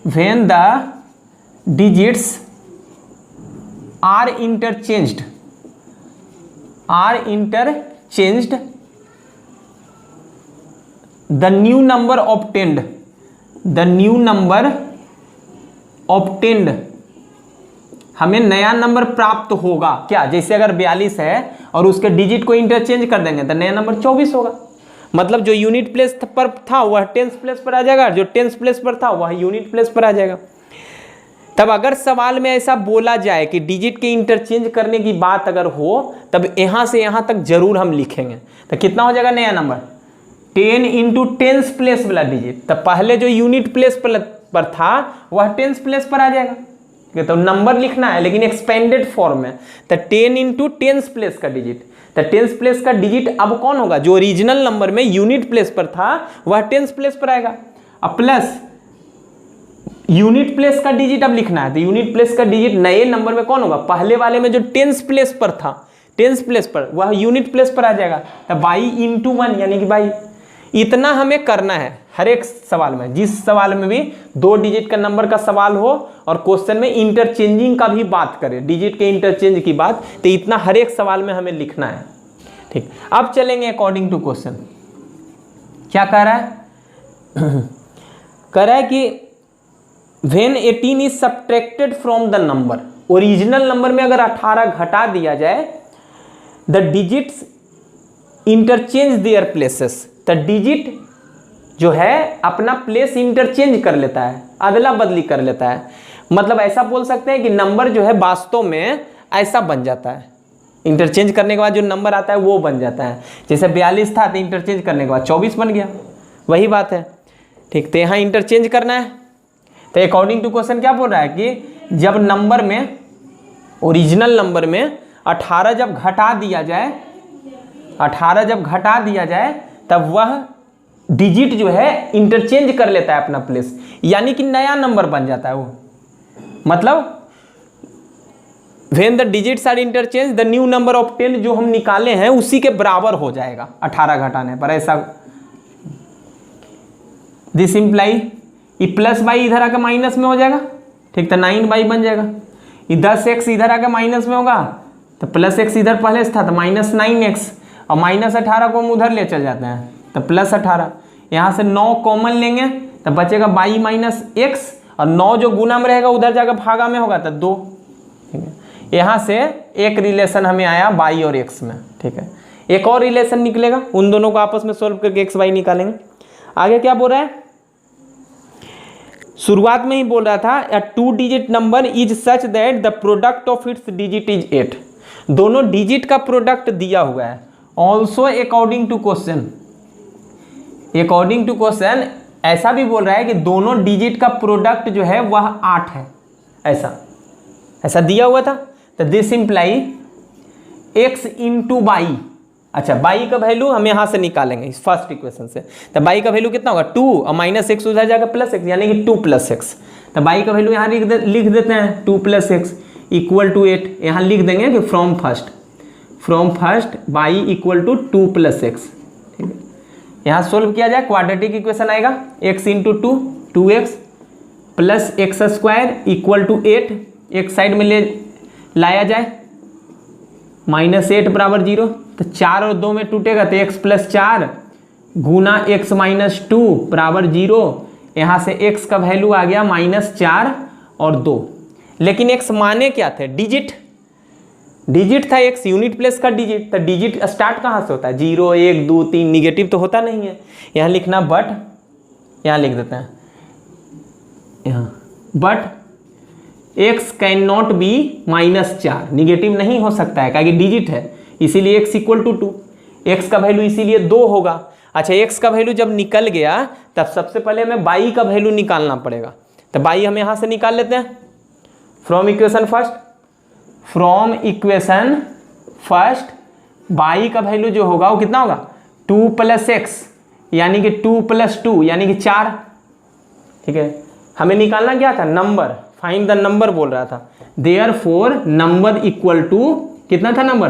when the digits are interchanged the new number obtained, हमें नया नंबर प्राप्त होगा। क्या, जैसे अगर 42 है और उसके डिजिट को इंटरचेंज कर देंगे तो नया नंबर 24 होगा। मतलब जो यूनिट प्लेस पर था वह टेंस प्लेस पर आ जाएगा, जो टेंस प्लेस पर था वह यूनिट प्लेस पर आ जाएगा। तब अगर सवाल में ऐसा बोला जाए कि डिजिट के इंटरचेंज करने की बात अगर हो, तब यहां से यहां तक जरूर हम लिखेंगे। तो कितना हो जाएगा नया नंबर 10 × टेंस प्लेस वाला डिजिट, तब पहले जो यूनिट प्लेस पर था वह टेंस प्लेस पर आ जाएगा। तो नंबर लिखना है लेकिन एक्सपेंडेड फॉर्म में, तो 10 × टेंस प्लेस का डिजिट, तो टेंस प्लेस का डिजिट अब कौन होगा, जो ओरिजिनल नंबर में यूनिट प्लेस पर था वह टेंस प्लेस पर आएगा। अब प्लस यूनिट प्लेस का डिजिट अब लिखना है, तो यूनिट प्लेस का डिजिट नए नंबर में कौन होगा, पहले वाले में जो टेंस प्लेस पर था, टेंस प्लेस पर, वह यूनिट प्लेस पर आ जाएगा। तो बाई × 1 यानी कि बाई। इतना हमें करना है हर एक सवाल में, जिस सवाल में भी 2 डिजिट का नंबर का सवाल हो और क्वेश्चन में इंटरचेंजिंग का भी बात करें, डिजिट के इंटरचेंज की बात, तो इतना हर एक सवाल में हमें लिखना है। ठीक, अब चलेंगे अकॉर्डिंग टू क्वेश्चन। क्या कह रहा है कह रहा है कि when 18 is subtracted from the number, original number में अगर 18 घटा दिया जाए, the digits interchange their places, तो डिजिट जो है अपना प्लेस इंटरचेंज कर लेता है, अदला बदली कर लेता है। मतलब ऐसा बोल सकते हैं कि नंबर जो है वास्तव में ऐसा बन जाता है, इंटरचेंज करने के बाद जो नंबर आता है वो बन जाता है। जैसे 42 था तो इंटरचेंज करने के बाद 24 बन गया, वही बात है। ठीक, तो यहाँ इंटरचेंज करना है। तो अकॉर्डिंग टू क्वेश्चन क्या बोल रहा है कि जब नंबर में, ओरिजिनल नंबर में 18 जब घटा दिया जाए, 18 जब घटा दिया जाए तब वह डिजिट जो है इंटरचेंज कर लेता है अपना प्लेस। यानी कि नया नंबर बन जाता है वो, मतलब when the digits are interchange the new number of 10 जो हम निकाले हैं उसी के बराबर हो जाएगा 18 घटाने पर, ऐसा। दिस इंप्लाई ये प्लस बाई इधर आकर माइनस में हो जाएगा, ठीक, तो 9 बाई बन जाएगा। ये 10x इधर आकर माइनस में होगा तो प्लस x इधर पहले से था तो -9x, और -18 को हम उधर ले चल जाते हैं तो +18। यहाँ से 9 कॉमन लेंगे तो बचेगा बाई -x, और 9 जो गुना में रहेगा उधर जाकर भागा में होगा तो 2, ठीक है। यहाँ से एक रिलेशन हमें आया बाई और x में, ठीक है। एक और रिलेशन निकलेगा, उन दोनों को आपस में सोल्व करके x y निकालेंगे। आगे क्या बोल रहा है, शुरुआत में ही बोल रहा था a 2 digit number is such that the product of its digit is 8। दोनों डिजिट का प्रोडक्ट दिया हुआ है। Also according to question, according to question ऐसा भी बोल रहा है कि दोनों डिजिट का प्रोडक्ट जो है वह 8 है, ऐसा दिया हुआ था। तो this imply x into by, अच्छा बाई का वैल्यू हम यहाँ से निकालेंगे इस फर्स्ट इक्वेशन से। तो बाई का वैल्यू कितना होगा 2 और -x उधर जाकर +x, यानी कि 2 + x। तो बाई का वैल्यू यहाँ लिख देते हैं 2 + x = 8। यहाँ लिख देंगे कि from first y equal to 2 + x, ठीक है। यहाँ सोल्व किया जाए क्वाड्रेटिक इक्वेशन आएगा x into 2 2x plus x² = 8, एक साइड में ले लाया जाए -8 = 0, तो 4 और 2 में टूटेगा तो x + 4 गुना x - 2 = 0। यहाँ से x का वैल्यू आ गया -4 और 2। लेकिन x माने क्या थे, डिजिट था x, यूनिट प्लेस का डिजिट। तो डिजिट स्टार्ट कहाँ से होता है, 0 1 2 3, निगेटिव तो होता नहीं है। यहाँ लिखना बट, यहाँ लिख देते हैं यहाँ but x can not B -4, negative नहीं हो सकता है क्योंकि डिजिट है, इसीलिए x = 2, x का वैल्यू इसीलिए 2 होगा। अच्छा x का वैल्यू जब निकल गया तब सबसे पहले हमें बाई का वैल्यू निकालना पड़ेगा। तो बाई हम यहाँ से निकाल लेते हैं फ्रॉम इक्वेशन फर्स्ट बाई का वैल्यू जो होगा वो कितना होगा 2 + x, यानी कि 2 + 2 यानी कि 4, ठीक है। हमें निकालना क्या था, नंबर, फाइंड द नंबर बोल रहा था। देयरफॉर नंबर इक्वल टू कितना था नंबर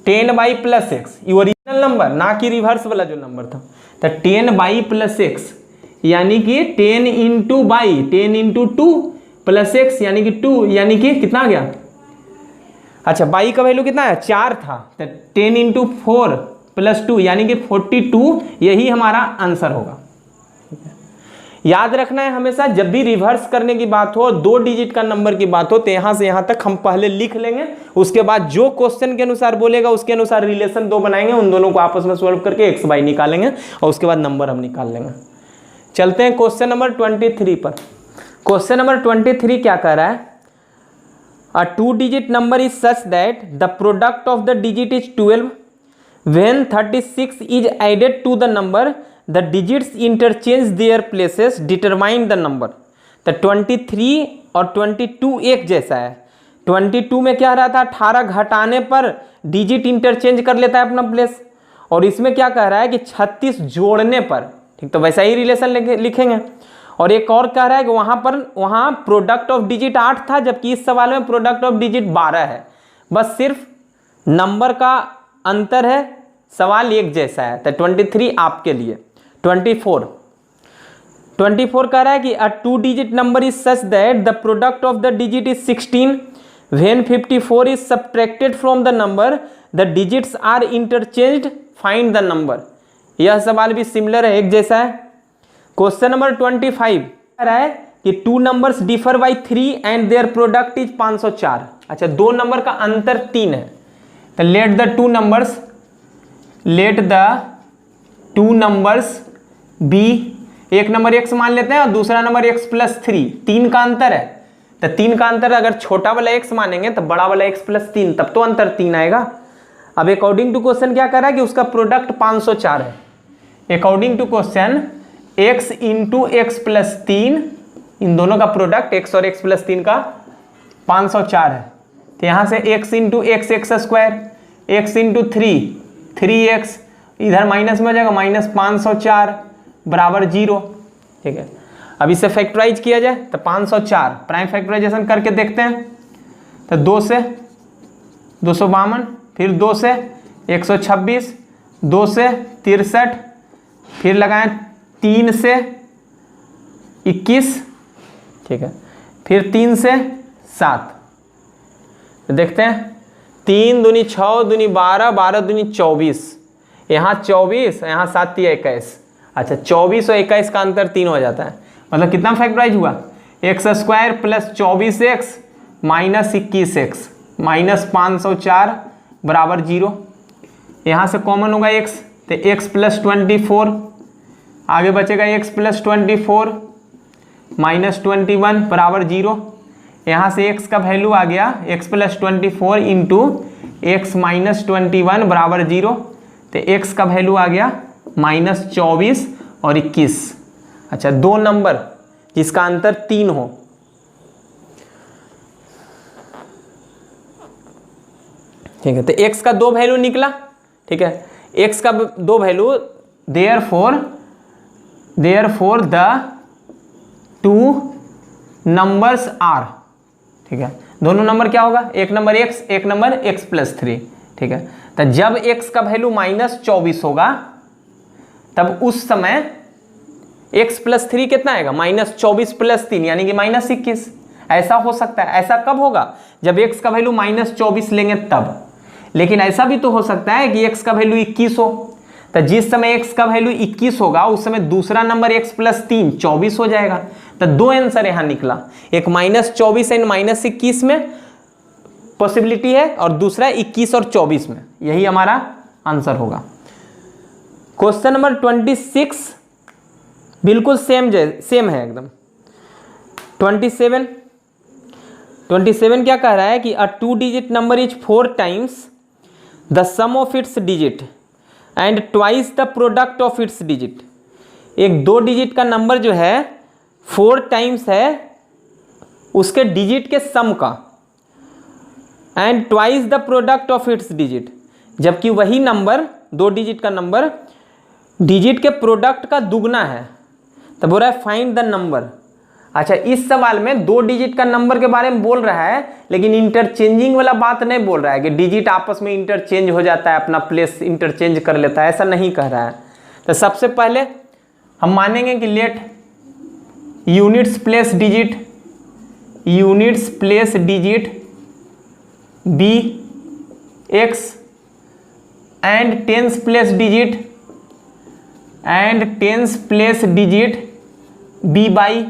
10/+x, ये ओरिजिनल नंबर ना कि रिवर्स वाला जो नंबर था। तो 10/+x यानी कि 10 इंटू बाई 10 इंटू 2 + x यानी कि 2, यानी कि कितना आ गया, अच्छा बाई का वैल्यू कितना है 4 था, तो 10 इंटू 4 + 2 यानी कि 42, यही हमारा आंसर होगा। याद रखना है हमेशा जब भी रिवर्स करने की बात हो, 2 डिजिट का नंबर की बात हो, तो यहाँ से यहाँ तक हम पहले लिख लेंगे, उसके बाद जो क्वेश्चन के अनुसार बोलेगा उसके अनुसार रिलेशन 2 बनाएंगे, उन दोनों को आपस में सॉल्व करके x y निकालेंगे और उसके बाद नंबर हम निकाल लेंगे। चलते हैं क्वेश्चन नंबर 23 पर। क्वेश्चन नंबर 23 क्या कह रहा है, a 2 digit number is such that the product of the digit is 12 when 36 is added to the number the digits interchange their places, determine the number। तो 23 और 22 एक जैसा है। 22 में क्या रहा था, 18 घटाने पर डिजिट इंटरचेंज कर लेता है अपना प्लेस, और इसमें क्या कह रहा है कि 36 जोड़ने पर, ठीक, तो वैसा ही रिलेशन लिखेंगे। और एक और कह रहा है कि वहाँ प्रोडक्ट ऑफ डिजिट 8 था, जबकि इस सवाल में प्रोडक्ट ऑफ डिजिट 12 है, बस सिर्फ नंबर का अंतर है, सवाल एक जैसा है। तो 23 आपके लिए। 24 कह रहा है कि a 2 digit number is such that the product of the digit is 16 when 54 is subtracted from the number the digits are interchanged, find the number. यह सवाल भी सिमिलर है, एक जैसा है। क्वेश्चन नंबर 25 कह रहा है कि 2 numbers differ by 3 and their product is 504। अच्छा 2 नंबर का अंतर 3 है, तो let the two numbers be, एक नंबर x मान लेते हैं और दूसरा नंबर x + 3, 3 का अंतर है। तो 3 का अंतर अगर छोटा वाला x मानेंगे तो बड़ा वाला x + 3, तब तो अंतर 3 आएगा। अब अकॉर्डिंग टू क्वेश्चन क्या कर रहा है कि उसका प्रोडक्ट 504 है। According to question x into x + 3, इन दोनों का प्रोडक्ट x और x + 3 का 504 है। तो यहाँ से x into x x², x into 3x, इधर माइनस में हो जाएगा -504 = 0, ठीक है। अब इसे फैक्टराइज किया जाए तो 504, प्राइम फैक्टराइजेशन करके देखते हैं। तो 2 से 252, फिर 2 से 126, 2 से 63, फिर लगाएं 3 से 21, ठीक है, फिर 3 से 7। तो देखते हैं 3 दूनी 6 दूनी 12, 12 दूनी 24, यहाँ 24, यहाँ 7 या 21। अच्छा 24 और 21 का अंतर 3 हो जाता है, मतलब कितना फैक्टराइज हुआ, x square plus 24x minus 21x minus 504 बराबर 0। यहाँ से कॉमन होगा x, तो x प्लस 24, आगे बचेगा x प्लस 24 माइनस 21 बराबर 0। यहाँ से x का वैल्यू आ गया x plus 24 into x minus 21 बराबर 0। तो x का वैल्यू आ गया माइनस 24 और 21। अच्छा, 2 नंबर जिसका अंतर 3 हो, ठीक है, तो x का 2 वैल्यू निकला, ठीक है, x का 2 value, therefore the 2 numbers are, ठीक है, दोनों नंबर क्या होगा, एक नंबर x, एक नंबर x प्लस 3, ठीक है। तो जब x का वैल्यू माइनस 24 होगा तब उस समय x प्लस 3 कितना आएगा, माइनस 24 प्लस 3 यानी कि माइनस 21। ऐसा हो सकता है, ऐसा कब होगा, जब x का वैल्यू माइनस 24 लेंगे तब। लेकिन ऐसा भी तो हो सकता है कि x का वैल्यू 21 हो, तो जिस समय x का वैल्यू 21 होगा उस समय दूसरा नंबर x प्लस 3 24 हो जाएगा। तो 2 आंसर यहाँ निकला, एक माइनस 24 एंड माइनस 21 में पॉसिबिलिटी है और दूसरा 21 और 24 में, यही हमारा आंसर होगा। क्वेश्चन नंबर 26 बिल्कुल सेम है एकदम। 27 क्या कह रहा है कि a 2 digit number is 4 times the sum of its digit and twice the product of its digit. एक 2 डिजिट का नंबर जो है 4 टाइम्स है उसके डिजिट के सम का, and twice the product of its digit, जबकि वही नंबर 2 डिजिट का नंबर डिजिट के प्रोडक्ट का दुगना है। तो बोल रहा है फाइंड द नंबर। अच्छा, इस सवाल में 2 डिजिट का नंबर के बारे में बोल रहा है, लेकिन इंटरचेंजिंग वाला बात नहीं बोल रहा है कि डिजिट आपस में इंटरचेंज हो जाता है, अपना प्लेस इंटरचेंज कर लेता है, ऐसा नहीं कह रहा है। तो सबसे पहले हम मानेंगे कि let units place digit be x and tens place digit be y,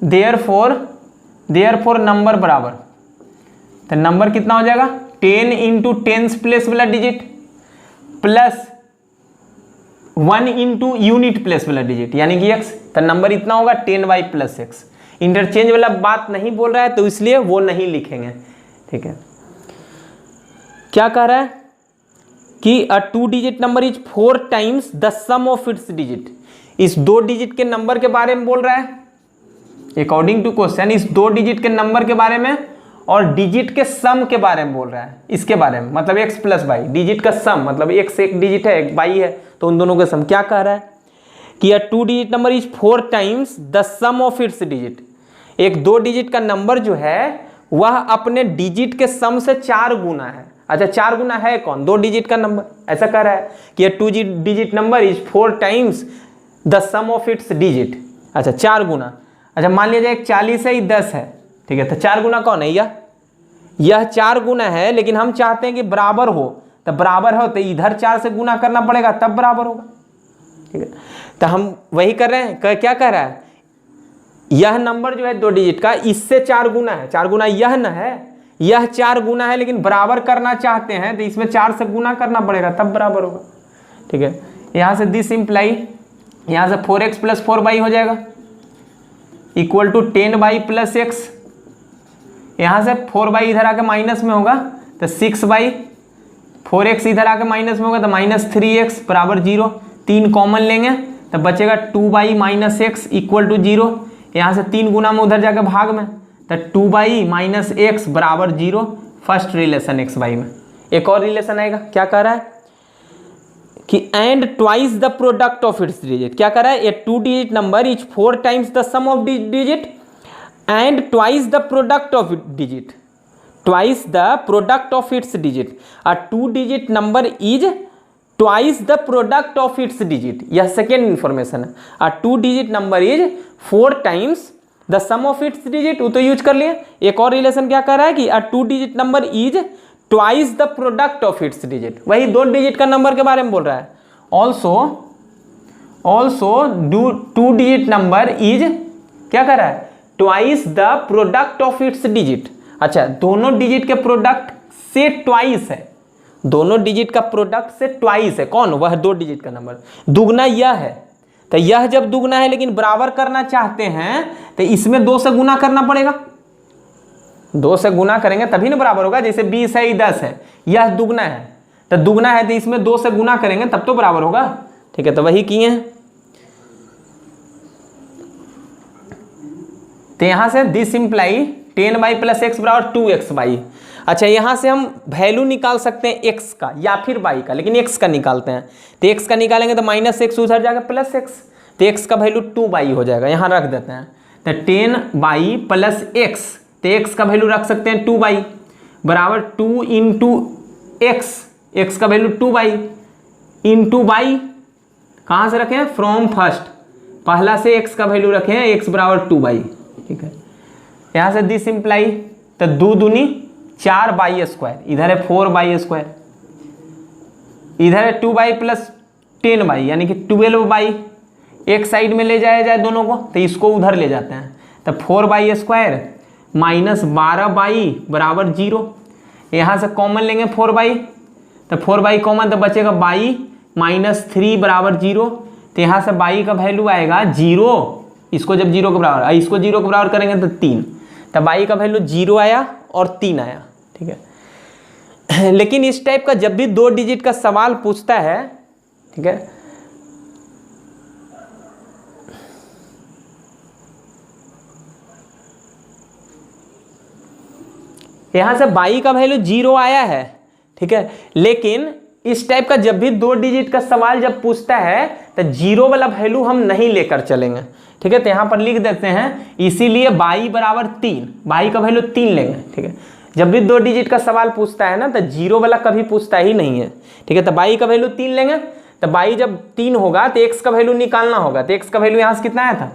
therefore number बराबर, तो नंबर कितना हो जाएगा 10 इंटू टेंस प्लेस वाला digit plus 1 into unit place वाला डिजिट यानी कि x। तो नंबर इतना होगा 10y प्लस एक्स। इंटरचेंज वाला बात नहीं बोल रहा है तो इसलिए वो नहीं लिखेंगे, ठीक है। क्या कह रहा है कि a 2 digit number is 4 times the sum of its digit. इस 2 डिजिट के नंबर के बारे में बोल रहा है अकॉर्डिंग टू क्वेश्चन, इस 2 डिजिट के नंबर के बारे में और डिजिट के सम के बारे में बोल रहा है। इसके बारे में मतलब x प्लस वाई, डिजिट का सम मतलब x एक डिजिट है एक वाई है, तो उन दोनों का सम। क्या कह रहा है कि a 2 digit number is 4 times the sum of its digit. एक 2 डिजिट का नंबर जो है वह अपने डिजिट के सम से 4 गुना है। अच्छा, 4 गुना है कौन, 2 डिजिट का नंबर। ऐसा कह रहा है कि a 2 digit number is 4 times the sum of its digit. अच्छा, 4 गुना। अच्छा, मान लिया जाए 40 है, 10 है, ठीक है, तो 4 गुना कौन है, यह 4 गुना है, लेकिन हम चाहते हैं कि बराबर हो। तो बराबर हो तो इधर 4 से गुना करना पड़ेगा तब बराबर होगा, ठीक है। तो हम वही कर रहे हैं। क्या कह रहा है, यह नंबर जो है 2 डिजिट का इससे 4 गुना है, 4 गुना यह न है, यह 4 गुना है, लेकिन बराबर करना चाहते हैं तो इसमें 4 से गुना करना पड़ेगा तब बराबर होगा, ठीक है। यहाँ से दिस इम्प्लाई, यहाँ से 4x प्लस 4y हो जाएगा equal to 10y plus x। यहाँ से 4y इधर आके माइनस में होगा तो 6y, 4x इधर आके माइनस में होगा तो माइनस 3x बराबर 0। 3 कॉमन लेंगे तो बचेगा 2y minus x equal to 0। यहाँ से 3 गुना में उधर जाके भाग में तो 2y माइनस एक्स बराबर 0। फर्स्ट रिलेशन x y में। एक और रिलेशन आएगा, क्या कह रहा है कि and twice the product of its digit, क्या कर रहा है, a 2 digit number is 4 times the sum of digit and twice the product of digit, twice the product of its digit, a 2 digit number is twice the product of its digit, यह second information है। A 2 digit number is 4 times the sum of its digit, वो तो use कर लिए। एक और relation क्या कर रहा है कि a 2 digit number is twice the product of its digit, वही 2 डिजिट का नंबर के बारे में बोल रहा है। ऑल्सो 2 डिजिट नंबर इज क्या कर रहा है, twice the product of its digit. अच्छा, दोनों डिजिट के प्रोडक्ट से ट्वाइस है, दोनों डिजिट का प्रोडक्ट से ट्वाइस है, कौन, वह 2 डिजिट का नंबर, दुगना यह है। तो यह जब दुगना है लेकिन बराबर करना चाहते हैं तो इसमें 2 से गुना करना पड़ेगा, 2 से गुना करेंगे तभी ना बराबर होगा। जैसे 20 है, 10 है, यह दुगना है, तो दुगना है तो इसमें 2 से गुना करेंगे तब तो बराबर होगा। ठीक है, तो वही किए हैं। तो यहां से दिस इंप्लाई 10y + x बराबर 2xy। अच्छा, यहां से हम वैल्यू निकाल सकते हैं x का या फिर y का, लेकिन x का निकालते हैं। तो x का निकालेंगे तो -x उधर जाएगा +x, तो x का वैल्यू 2y हो जाएगा, यहां रख देते हैं। तो 10y + x, तो x का वैल्यू रख सकते हैं 2y बराबर 2 × x, x का वैल्यू 2y इंटू y, कहाँ से रखें, फ्रॉम फर्स्ट, पहला से x का वैल्यू रखें, x बराबर 2y। ठीक है, यहाँ से दिस इंप्लाई, तो 2 दूनी 4y², इधर है 4y², इधर है 2y + 10y यानी कि 12y, एक साइड में ले जाया जाए दोनों को, तो इसको उधर ले जाते हैं। तो 4y² - 12y बराबर 0, यहाँ से कॉमन लेंगे 4y, तो 4y कॉमन, तो बचेगा y -3 बराबर 0, तो यहाँ से y का वैल्यू आएगा 0, इसको जब 0 के बराबर, इसको 0 के बराबर करेंगे तो 3, तो y का वैल्यू 0 आया और 3 आया। ठीक है, लेकिन इस टाइप का जब भी 2 डिजिट का सवाल पूछता है, ठीक है, यहां से y का वैल्यू 0 आया है। ठीक है, लेकिन इस टाइप का जब भी 2 डिजिट का सवाल जब पूछता है तो 0 वाला वैल्यू हम नहीं लेकर चलेंगे। ठीक है, तो यहां पर लिख देते हैं, इसीलिए y बराबर 3, y का वैल्यू 3 लेंगे। ठीक है, जब भी 2 डिजिट का सवाल पूछता है ना तो 0 वाला कभी पूछता ही नहीं है। ठीक है, तो y का वैल्यू 3 लेंगे, तो y जब 3 होगा तो x का वैल्यू निकालना होगा, तो x का वैल्यू यहाँ से कितना आया था,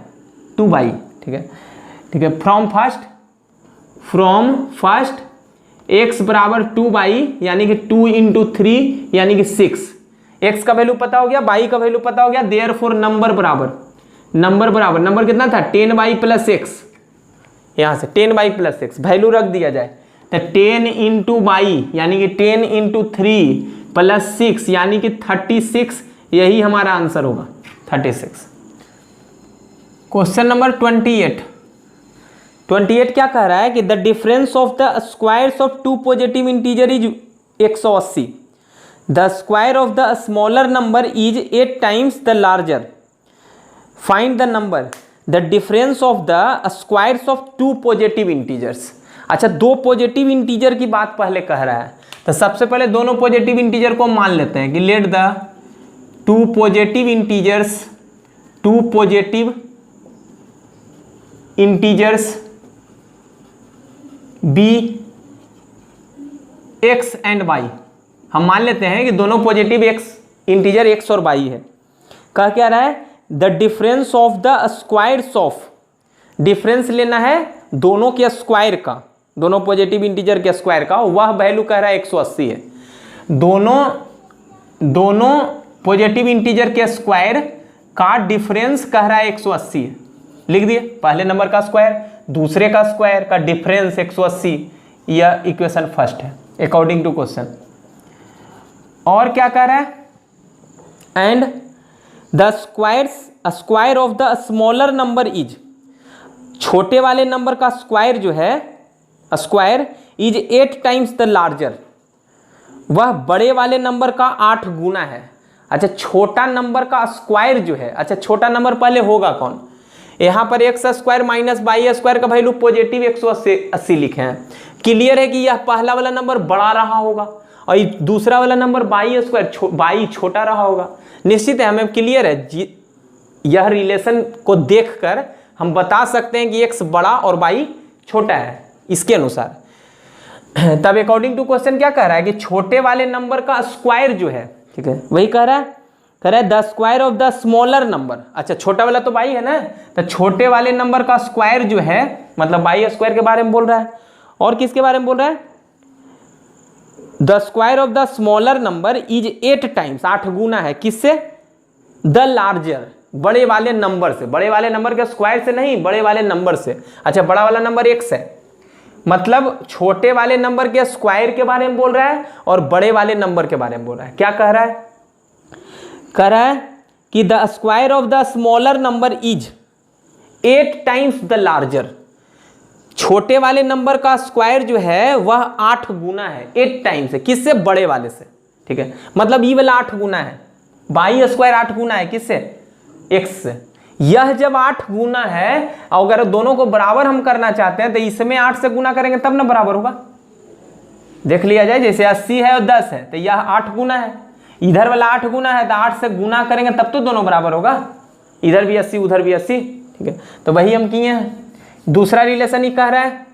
2y। ठीक है, ठीक है, फ्रॉम फर्स्ट x बराबर 2y यानी कि 2 × 3 यानी कि 6, x का वैल्यू पता हो गया, y का वैल्यू पता हो गया, देयरफॉर नंबर कितना था, 10y + x, यहाँ से 10y + x वैल्यू रख दिया जाए, तो 10 × y यानी कि 10 × 3 + 6 यानी कि 36, यही हमारा आंसर होगा 36। क्वेश्चन नंबर 28 क्या कह रहा है कि the difference of the squares of 2 positive integer is 180, the square of the smaller number is 8 times the larger, find the number the difference of the squares of 2 positive integers. अच्छा, 2 positive integer की बात पहले कह रहा है, तो सबसे पहले दोनों पॉजिटिव इंटीजर को मान लेते हैं कि let the 2 positive integers be x and y, हम मान लेते हैं कि दोनों पॉजिटिव इंटीजर x और y है। कह क्या रहा है, the difference of the squares of, difference लेना है दोनों के स्क्वायर का, दोनों पॉजिटिव इंटीजर के स्क्वायर का, वह वैल्यू कह रहा है 180 है। दोनों पॉजिटिव इंटीजर के स्क्वायर का डिफरेंस कह रहा है 180 है, लिख दिए, पहले नंबर का स्क्वायर दूसरे का स्क्वायर का डिफरेंस 180, यह इक्वेशन फर्स्ट है अकॉर्डिंग टू क्वेश्चन। और क्या कह रहा है, and the square of the smaller number is, छोटे वाले नंबर का स्क्वायर जो है, square is 8 times the larger, वह बड़े वाले नंबर का 8 गुना है। अच्छा, छोटा नंबर का स्क्वायर जो है, अच्छा छोटा नंबर पहले होगा कौन, यहाँ पर x² - y² का वैल्यू पॉजिटिव 180 लिखे हैं, क्लियर है कि यह पहला वाला नंबर बड़ा रहा होगा और ये दूसरा वाला नंबर बाई स्क्वायर बाई छोटा रहा होगा। निश्चित है, हमें क्लियर है, यह रिलेशन को देखकर हम बता सकते हैं कि x बड़ा और y छोटा है इसके अनुसार। तब अकॉर्डिंग टू क्वेश्चन क्या कह रहा है कि छोटे वाले नंबर का स्क्वायर जो है, ठीक है, वही कह रहा है the square of the smaller number. अच्छा, छोटा वाला तो y है ना, तो छोटे वाले नंबर का स्क्वायर जो है मतलब y स्क्वायर के बारे में बोल रहा है। और किसके बारे में बोल रहा है? The square of the smaller number is 8 times, 8 गुना है किससे? द लार्जर, बड़े वाले नंबर से। बड़े वाले नंबर के स्क्वायर से नहीं, बड़े वाले नंबर से। अच्छा, बड़ा वाला नंबर x है, मतलब छोटे वाले नंबर के स्क्वायर के बारे में बोल रहा है और बड़े वाले नंबर के बारे में बोल रहा है। क्या कह रहा है? कह रहा है कि the square of the smaller number is 8 times the larger. छोटे वाले नंबर का स्क्वायर जो है वह 8 गुना है, 8 टाइम्स है किससे? बड़े वाले से। ठीक है, मतलब ये वाला 8 गुना है, बाई स्क्वायर 8 गुना है किससे? x से। यह जब 8 गुना है, अगर दोनों को बराबर हम करना चाहते हैं तो इसमें 8 से गुना करेंगे तब ना बराबर होगा। देख लिया जाए, जैसे 80 है और 10 है तो यह 8 गुना है, इधर वाला 8 गुना है तो 8 से गुना करेंगे तब तो दोनों बराबर होगा, इधर भी 80 उधर भी 80। ठीक है, तो वही हम किए हैं। दूसरा रिलेशन ही कह रहा है,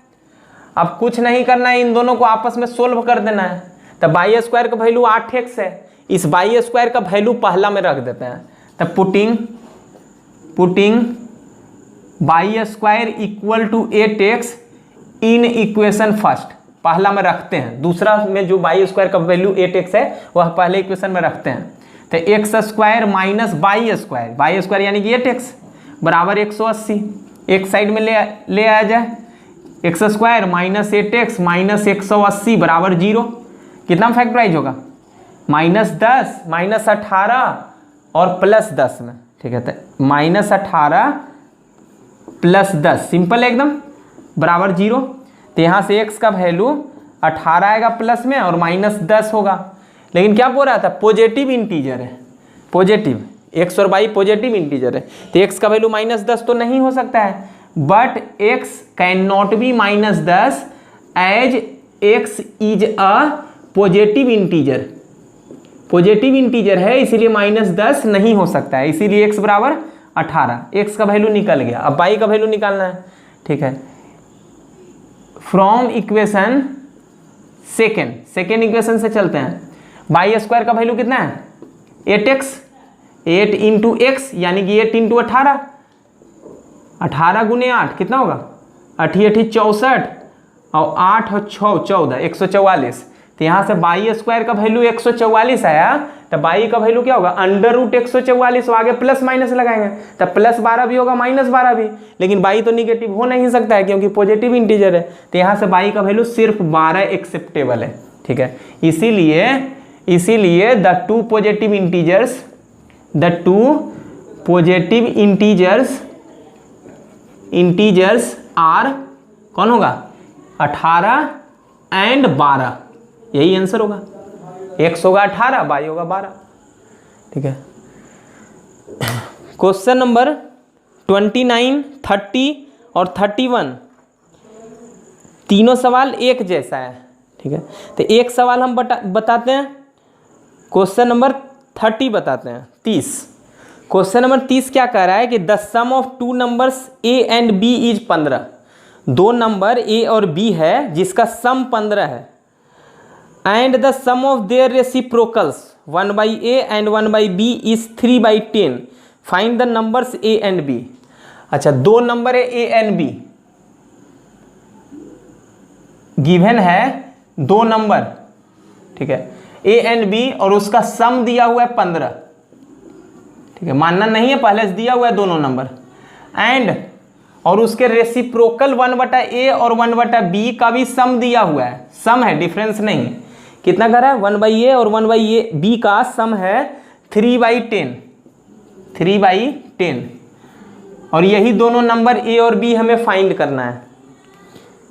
अब कुछ नहीं करना है, इन दोनों को आपस में सोल्व कर देना है। तो बाई स्क्वायर का वैल्यू 8x है, इस बाई स्क्वायर का वैल्यू पहला में रख देते हैं। तो putting y square equal to 8x in equation first, पहला में रखते हैं। दूसरा में जो बाई स्क्वायर का वैल्यू 8x है वह पहले इक्वेशन में रखते हैं। तो x square minus by square यानी कि 8x बराबर 180, एक साइड में ले आया जाए। X square minus 8x minus 180 बराबर 0। कितना फैक्टराइज होगा? -10 माइनस 18 और प्लस 10 में। ठीक है, तो -18 प्लस 10 सिंपल एकदम बराबर 0। तो यहाँ से x का वैल्यू 18 आएगा प्लस में और -10 होगा। लेकिन क्या बोल रहा था? पॉजिटिव इंटीजर है, पॉजिटिव x और y पॉजिटिव इंटीजर है, तो x का वैल्यू -10 तो नहीं हो सकता है। But x can not be -10 as x is a positive integer. Positive integer है इसीलिए -10 नहीं हो सकता है, इसीलिए x बराबर 18। x का वैल्यू निकल गया, अब y का वैल्यू निकालना है। ठीक है, फ्रॉम इक्वेशन सेकेंड इक्वेशन से चलते हैं। बाई स्क्वायर का वैल्यू कितना है? 8x, 8 इंटू एक्स यानी कि 8 इंटू 18, 18 गुने 8 कितना होगा? 8 64 और 8 और 6 14, 144। तो यहाँ से बाई स्क्वायर का वैल्यू 144 आया, तो बाई का वैल्यू क्या होगा? √144। आगे प्लस माइनस लगाएंगे तो +12 भी होगा -12 भी, लेकिन बाई तो निगेटिव हो नहीं सकता है क्योंकि पॉजिटिव इंटीजर है। तो यहाँ से बाई का वैल्यू सिर्फ 12 एक्सेप्टेबल है। ठीक है, इसीलिए the two positive integers are कौन होगा? 18 एंड 12, यही आंसर होगा। x होगा 18, y होगा 12। ठीक है, क्वेश्चन नंबर 29, 30 और 31 तीनों सवाल एक जैसा है। ठीक है, तो एक सवाल हम बताते हैं, क्वेश्चन नंबर 30 बताते हैं। 30 क्वेश्चन नंबर 30 क्या कह रहा है कि the sum of two numbers a and b is 15। दो नंबर a और b है जिसका सम 15 है। And the sum of their reciprocals 1/a and 1/b is 3/10। Find the numbers a and b। अच्छा, दो नंबर है a एंड b, गिवन है दो नंबर। ठीक है, a एंड b और उसका सम दिया हुआ है 15। ठीक है, मानना नहीं है, पहले से दिया हुआ है दोनों नंबर। एंड और उसके रेसिप्रोकल 1/a और 1/b का भी सम दिया हुआ है, सम है, डिफरेंस नहीं है। कितना कर रहा है? 1/a और 1/b का सम है 3/10, 3/10। और यही दोनों नंबर a और b हमें फाइंड करना है।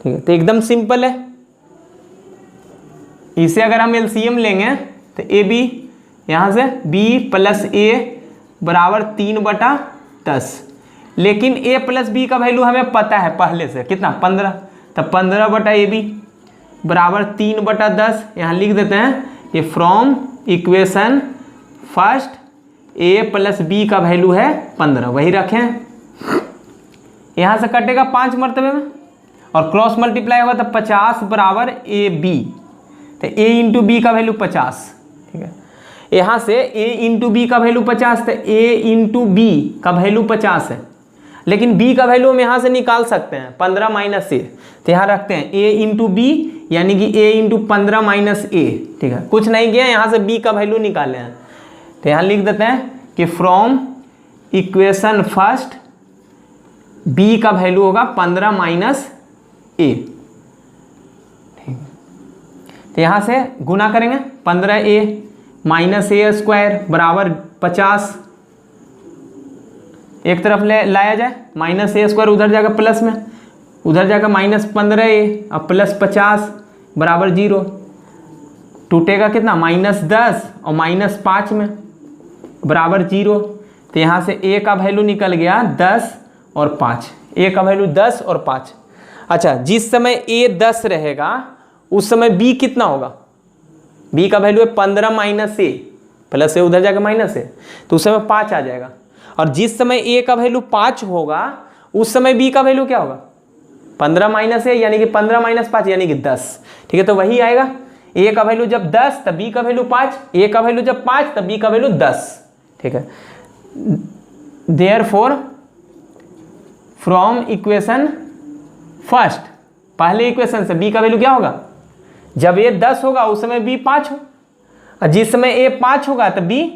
ठीक है, तो एकदम सिंपल है। इसे अगर हम एलसीएम लेंगे तो ए बी, यहाँ से b प्लस a बराबर 3/10। लेकिन a प्लस b का वैल्यू हमें पता है पहले से, कितना? 15। तो 15/ab बराबर 3/10। यहाँ लिख देते हैं ये from equation first a plus b का वैल्यू है 15, वही रखें। यहाँ से कटेगा 5 मरतबे में और क्रॉस मल्टीप्लाई होगा तो 50 बराबर ए बी, तो a इंटू बी का वैल्यू 50, ठीक है। यहाँ से a इंटू बी का वैल्यू 50, तो a इंटू बी का वैल्यू 50 है, लेकिन b का वैल्यू हम यहाँ से निकाल सकते हैं 15 माइनस a, तो यहाँ रखते हैं a इंटू बी यानी कि a इंटू 15 माइनस a, ठीक है। कुछ नहीं किया, यहाँ से b का वैल्यू निकाले हैं, तो यहाँ लिख देते हैं कि फ्रॉम इक्वेशन फर्स्ट b का वैल्यू होगा 15 माइनस a, ठीक। तो यहाँ से गुना करेंगे 15a माइनस a स्क्वायर बराबर 50, एक तरफ ले लाया जाए, माइनस a स्क्वायर उधर जाकर प्लस में, उधर जाकर माइनस 15a और प्लस 50 बराबर 0, टूटेगा कितना -10 और -5 में बराबर 0, तो यहाँ से a का वैल्यू निकल गया 10 और 5, a का वैल्यू 10 और 5। अच्छा, जिस समय a 10 रहेगा उस समय b कितना होगा, b का वैल्यू है 15 माइनस a, प्लस a उधर जाकर माइनस है, तो उस समय 5 आ जाएगा। और जिस समय a का वैल्यू 5 होगा उस समय b का वैल्यू क्या होगा, 15 माइनस a यानी कि 15 माइनस 5 यानी कि 10, ठीक है। तो वही आएगा, a का वैल्यू जब 10 तब b का वैल्यू 5, a का वैल्यू जब 5 तब b का वैल्यू 10, ठीक है। देयरफॉर फ्रॉम इक्वेशन फर्स्ट, पहले इक्वेशन से b का वैल्यू क्या होगा, जब a 10 होगा उस समय b 5 हो, और जिस समय a 5 होगा तब b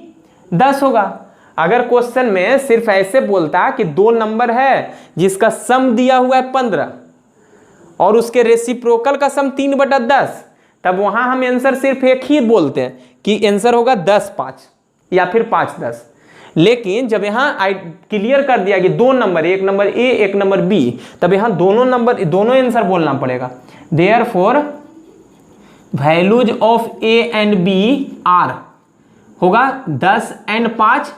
10 होगा। अगर क्वेश्चन में सिर्फ ऐसे बोलता कि दो नंबर है जिसका सम दिया हुआ है 15 और उसके रेसिप्रोकल का सम 3/10, तब वहां हम आंसर सिर्फ एक ही बोलते हैं कि आंसर होगा 10-5 या फिर 5-10। लेकिन जब यहाँ क्लियर कर दिया कि दो नंबर, एक नंबर a एक नंबर b, तब यहाँ दोनों आंसर बोलना पड़ेगा। Therefore values of a and b are होगा 10 एंड 5,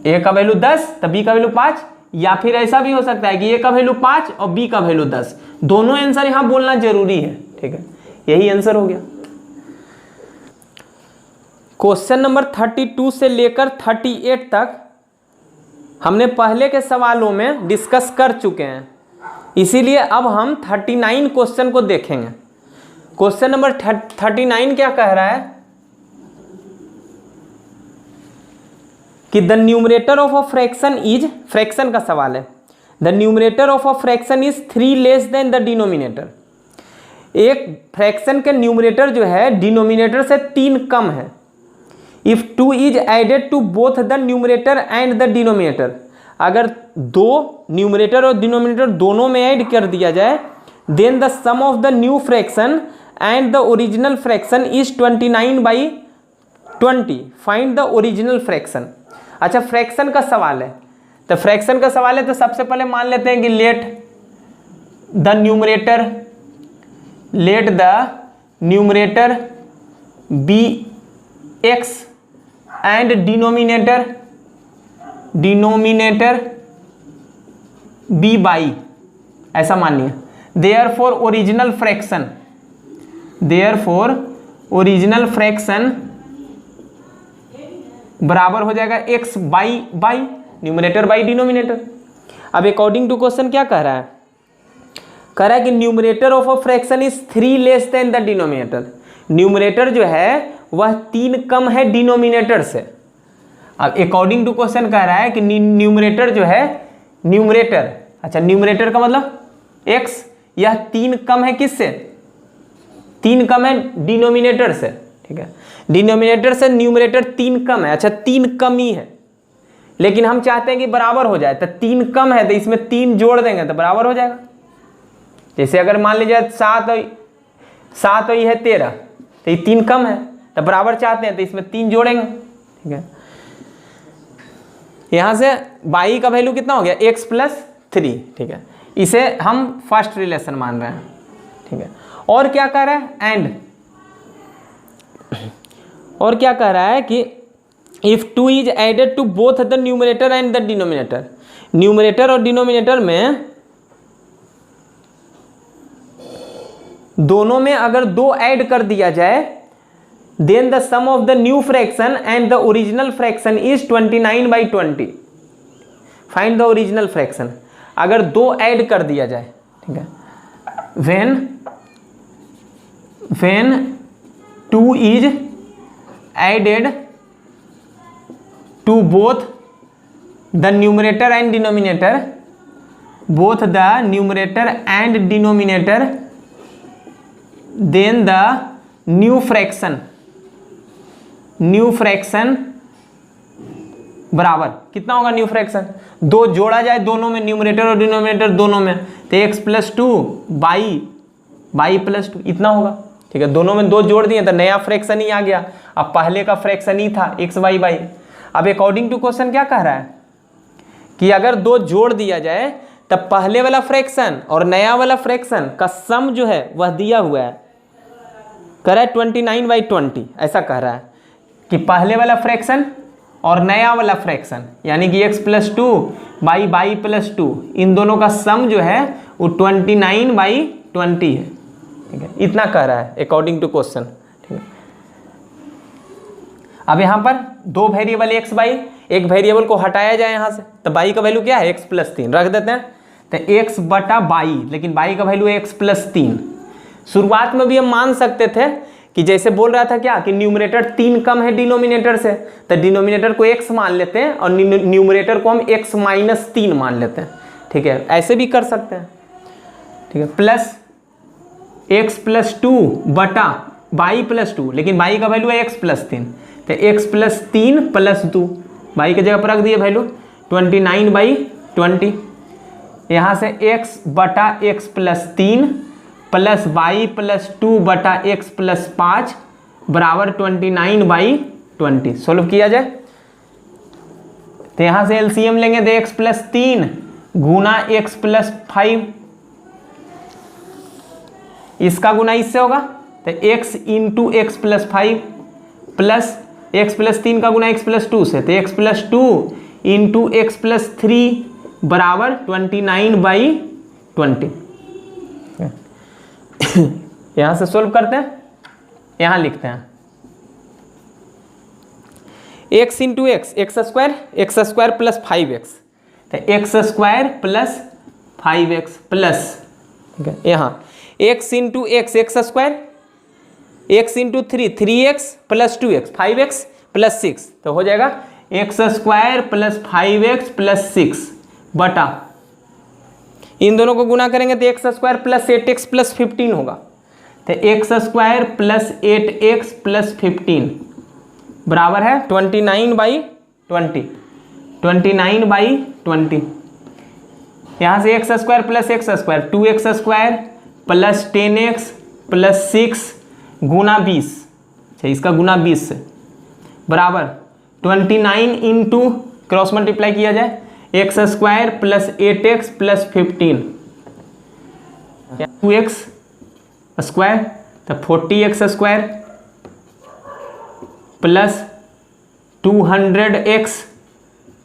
a का वैल्यू 10 तब b का वैल्यू 5, या फिर ऐसा भी हो सकता है कि a का वैल्यू 5 और b का वैल्यू 10, दोनों आंसर यहाँ बोलना जरूरी है, ठीक है। यही आंसर हो गया। क्वेश्चन नंबर 32 से लेकर 38 तक हमने पहले के सवालों में डिस्कस कर चुके हैं, इसीलिए अब हम 39 क्वेश्चन को देखेंगे। क्वेश्चन नंबर 39 क्या कह रहा है कि द numerator of a fraction is, fraction का सवाल है, the numerator of a fraction is 3 less than the denominator. एक फ्रैक्शन के न्यूमरेटर जो है डिनोमिनेटर से 3 कम है। If 2 is added to both the numerator and the denominator, अगर दो न्यूमरेटर और डिनोमिनेटर दोनों में ऐड कर दिया जाए, then the sum of the new fraction and the original fraction is 29/20, find the original fraction. अच्छा, फ्रैक्शन का सवाल है, तो फ्रैक्शन का सवाल है तो सबसे पहले मान लेते हैं कि let the numerator be x and denominator be y, ऐसा मानिए। देयरफॉर ओरिजिनल फ्रैक्शन बराबर हो जाएगा x by numerator by denominator. अब अकॉर्डिंग टू क्वेश्चन क्या कह रहा है, कह रहा है कि numerator of a fraction is 3 less than the denominator. Numerator जो है वह 3 कम है डिनोमिनेटर से। अब अकॉर्डिंग टू क्वेश्चन कह रहा है कि न्यूमरेटर जो है, न्यूमरेटर, अच्छा न्यूमरेटर का मतलब x, यह 3 कम है किससे, 3 कम है डिनोमिनेटर से, ठीक है। डिनोमिनेटर से न्यूमरेटर 3 कम है, अच्छा 3 कम ही है, लेकिन हम चाहते हैं कि बराबर हो जाए, तो 3 कम है तो इसमें 3 जोड़ देंगे तो बराबर हो जाएगा। जैसे अगर मान लीजिए 7 और ये है 13, तो ये 3 कम है तो बराबर चाहते हैं तो इसमें 3 जोड़ेंगे, ठीक है। यहाँ से बाई का वैल्यू कितना हो गया, x + 3, ठीक है। इसे हम फर्स्ट रिलेशन मान रहे हैं, ठीक है। और क्या कह रहा है, एंड, और क्या कह रहा है कि if 2 is added to both the numerator and the denominator, numerator और डिनोमिनेटर में दोनों में अगर 2 ऐड कर दिया जाए then the sum of the new fraction and the original fraction is 29/20। Find the original fraction. अगर दो ऐड कर दिया जाए, ठीक है, when 2 is added to both the numerator and denominator, both the numerator and denominator, then the new fraction बराबर कितना होगा? न्यू फ्रैक्शन दो जोड़ा जाए दोनों में, न्यूमरेटर और डिनोमिनेटर दोनों में, तो x + 2 y + 2 इतना होगा। ठीक है, दोनों में दो जोड़ दिए तो नया फ्रैक्शन ही आ गया। अब पहले का फ्रैक्शन ही था xy। अब अकॉर्डिंग टू क्वेश्चन क्या कह रहा है कि अगर दो जोड़ दिया जाए तब पहले वाला फ्रैक्शन और नया वाला फ्रैक्शन का सम जो है वह दिया हुआ है, कह रहा है 29/20। ऐसा कह रहा है कि पहले वाला फ्रैक्शन और नया वाला फ्रैक्शन यानी कि x + 2 y + 2 इन दोनों का सम जो है वो 29/20 है। ठीक है, इतना कह रहा है अकॉर्डिंग टू क्वेश्चन। ठीक है, अब यहाँ पर दो वेरिएबल x y, एक वेरिएबल को हटाया जाए यहाँ से तो y का वैल्यू क्या है? x + 3 रख देते हैं तो x/y, लेकिन y का वैल्यू है x + 3। शुरुआत में भी हम मान सकते थे कि जैसे बोल रहा था क्या कि न्यूमरेटर 3 कम है डिनोमिनेटर से, तो डिनोमिनेटर को x मान लेते हैं और न्यूमरेटर को हम x - 3 मान लेते हैं। ठीक है, ऐसे भी कर सकते हैं। ठीक है, प्लस x + 2 बटा y + 2, लेकिन y का वैल्यू है x + 3, तो x + 3 + 2 y की जगह पर रख दिए वैल्यू 29/20। यहाँ से x/x + 3 प्लस y + 2 बटा x + 5 बराबर 29/20। सोल्व किया जाए तो यहाँ से एलसीएम लेंगे तो x + 3 गुना x + 5, इसका गुना इससे होगा तो x × x + 5 प्लस x + 3 का गुना x + 2 से, तो x + 2 × x + 3 बराबर 29/20। यहां से सोल्व करते हैं, यहां लिखते हैं x × x square plus 5x, तो x square plus 5x plus, ठीक है, यहाँ x × x square, x × 3x plus 2x 5x plus 6, तो हो जाएगा x square plus 5x plus 6 बटा इन दोनों को गुना करेंगे तो x square plus 8x plus 15 होगा, तो x square plus 8x plus 15 बराबर है 29/20। 29/20 यहाँ से x square plus x square 2x square plus 10x plus 6 गुना 20, इसका गुना 20 से बराबर 29 इंटू क्रॉस मल्टीप्लाई किया जाए x square plus 8x plus 15 2x square, तो 40x square plus 200x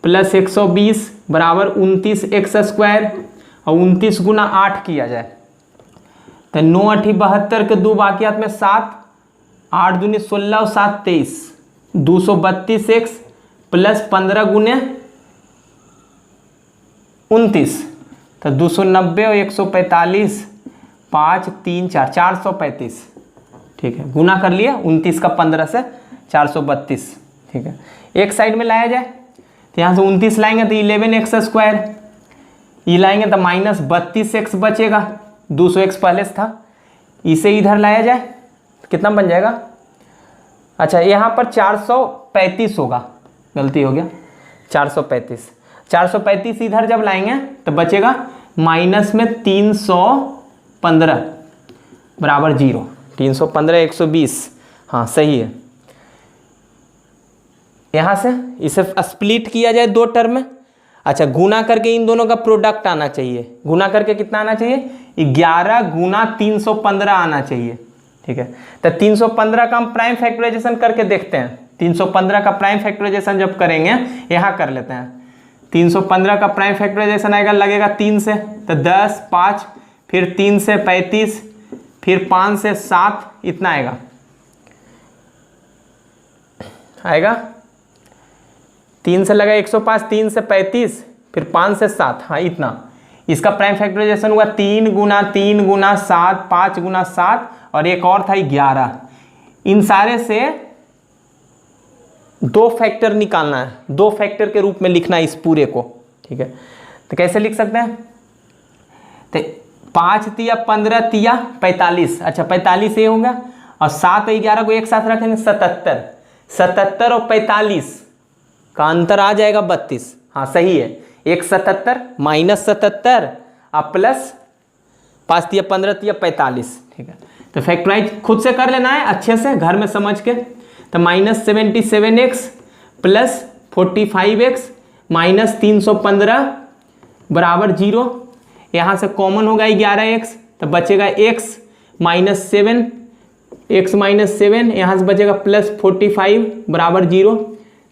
plus 120 बराबर 29x स्क्वायर, और 29 गुना 8 किया जाए तो 9 × 8 72 के 2 बाकियात में 7, 8 दूनी 16 और 7 23, 232x प्लस 15 गुने 29, तो 290 और 145 5 3 4 435। ठीक है, गुना कर लिया 29 का 15 से 432। ठीक है, एक साइड में लाया जाए तो यहाँ से 29 लाएंगे तो 11x स्क्वायर, ये लाएंगे तो माइनस 32x बचेगा, 200x पहले से था, इसे इधर लाया जाए तो कितना बन जाएगा? अच्छा, यहाँ पर 435 होगा, गलती हो गया 435 इधर जब लाएंगे तो बचेगा माइनस में 315 बराबर 0, 315 120, हाँ सही है। यहाँ से इसे स्प्लिट किया जाए दो टर्म में। अच्छा, गुना करके इन दोनों का प्रोडक्ट आना चाहिए, गुना करके कितना आना चाहिए? 11 गुना 315 आना चाहिए। ठीक है, तो 315 का हम प्राइम फैक्टराइजेशन करके देखते हैं। 315 का प्राइम फैक्टराइजेशन जब करेंगे, यहाँ कर लेते हैं, 315 का प्राइम फैक्टराइजेशन आएगा, लगेगा 3 से तो 10 5, फिर 3 से 35, फिर 5 से 7, इतना आएगा आएगा 3 से लगा 105, 3 से 35, फिर 5 से 7, हाँ इतना। इसका प्राइम फैक्टराइजेशन हुआ 3 गुना 3 गुना 7, 5 गुना 7, और एक और था 11। इन सारे से 2 फैक्टर निकालना है, 2 फैक्टर के रूप में लिखना है इस पूरे को, ठीक है। तो कैसे लिख सकते हैं? तो 5 तिया 15 तिया 45, अच्छा 45 ये होगा, और 7 और 11 को एक साथ रखेंगे 77, 77 और 45 का अंतर आ जाएगा 32, हाँ सही है। एक 77 माइनस 77 और प्लस 5 तिया 15 तिया 45, ठीक है। तो फैक्टराइज खुद से कर लेना है अच्छे से घर में समझ के। तो -77x प्लस 45x माइनस 315 बराबर 0। यहाँ से कॉमन होगा 11x, तो बचेगा x माइनस 7, x माइनस 7, यहाँ से बचेगा प्लस 45 बराबर 0।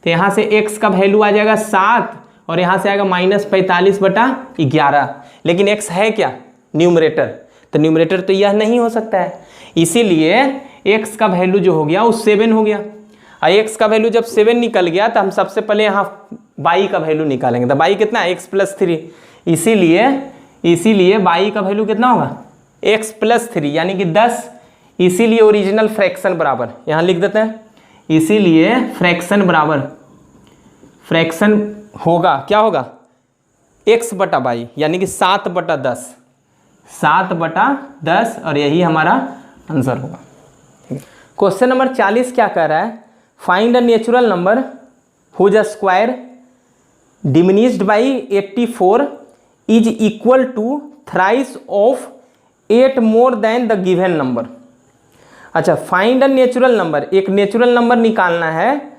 तो यहाँ से x का वैल्यू आ जाएगा 7, और यहाँ से आएगा -45/11। लेकिन x है क्या? न्यूमरेटर, तो न्यूमरेटर तो यह नहीं हो सकता है, इसीलिए x का वैल्यू जो हो गया वो 7 हो गया। और x का वैल्यू जब 7 निकल गया तो हम सबसे पहले यहाँ y का वैल्यू निकालेंगे। तो y कितना है? x + 3, इसीलिए y का वैल्यू कितना होगा? x + 3 यानी कि 10। इसीलिए ओरिजिनल फ्रैक्शन बराबर, यहाँ लिख देते हैं, इसीलिए फ्रैक्शन होगा, क्या होगा? x/y यानी कि 7/10, 7/10, और यही हमारा आंसर होगा। क्वेश्चन नंबर 40 क्या कह रहा है? Find a natural number whose square diminished by 84 is equal to thrice of 8 more than the given number. अच्छा, फाइंड अ नेचुरल नंबर, एक नेचुरल नंबर निकालना है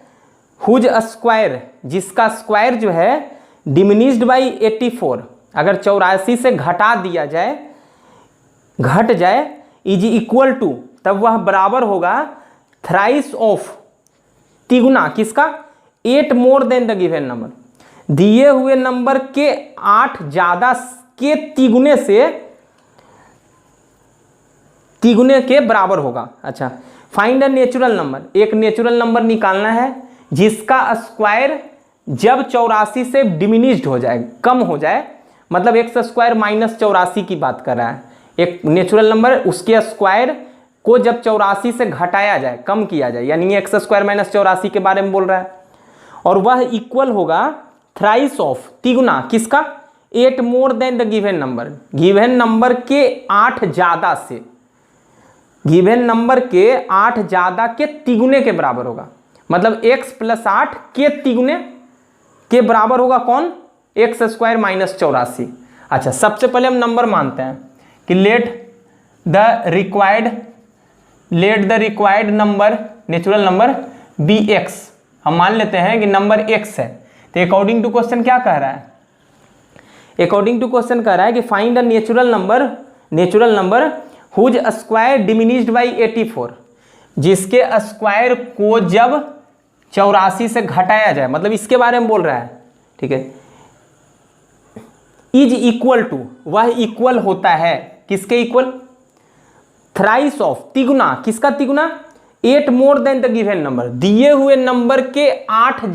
हुज स्क्वायर, जिसका स्क्वायर जो है डिमिनिश्ड बाई 84, अगर 84 से घटा दिया जाए, घट जाए, इज इक्वल टू, तब वह बराबर होगा थ्राइस ऑफ, तिगुना किसका? 8 more than the given number, दिए हुए नंबर के 8 ज्यादा के तिगुने से, तिगुने के बराबर होगा। अच्छा, फाइंड अ नेचुरल नंबर, एक नेचुरल नंबर निकालना है जिसका स्क्वायर जब 84 से डिमिनिश्ड हो जाए, कम हो जाए, मतलब x स्क्वायर माइनस 84 की बात कर रहा है। एक नेचुरल नंबर, उसके स्क्वायर को जब 84 से घटाया जाए, कम किया जाए, यानी x स्क्वायर माइनस 84 के बारे में बोल रहा है, और वह इक्वल होगा थ्राइस ऑफ, तिगुना किसका? 8 more than the given number, given number के 8 ज्यादा से, गिवन नंबर के 8 ज्यादा के तिगुने के बराबर होगा, मतलब x + 8 के तिगुने के बराबर होगा कौन? x square minus 84। अच्छा, सबसे पहले हम नंबर मानते हैं कि let the required number, natural number be x, हम मान लेते हैं कि नंबर x है। तो अकॉर्डिंग टू क्वेश्चन क्या कह रहा है? अकॉर्डिंग टू क्वेश्चन कह रहा है कि find a natural number whose square diminished by 84, जिसके स्क्वायर को जब 84 से घटाया जाए, मतलब इसके बारे में बोल रहा है, ठीक है। इज इक्वल टू, वह इक्वल होता है, किसके इक्वल? थ्राइस ऑफ, तिगुना किसका? तिगुना 8 more than the given number, दिए हुए नंबर के 8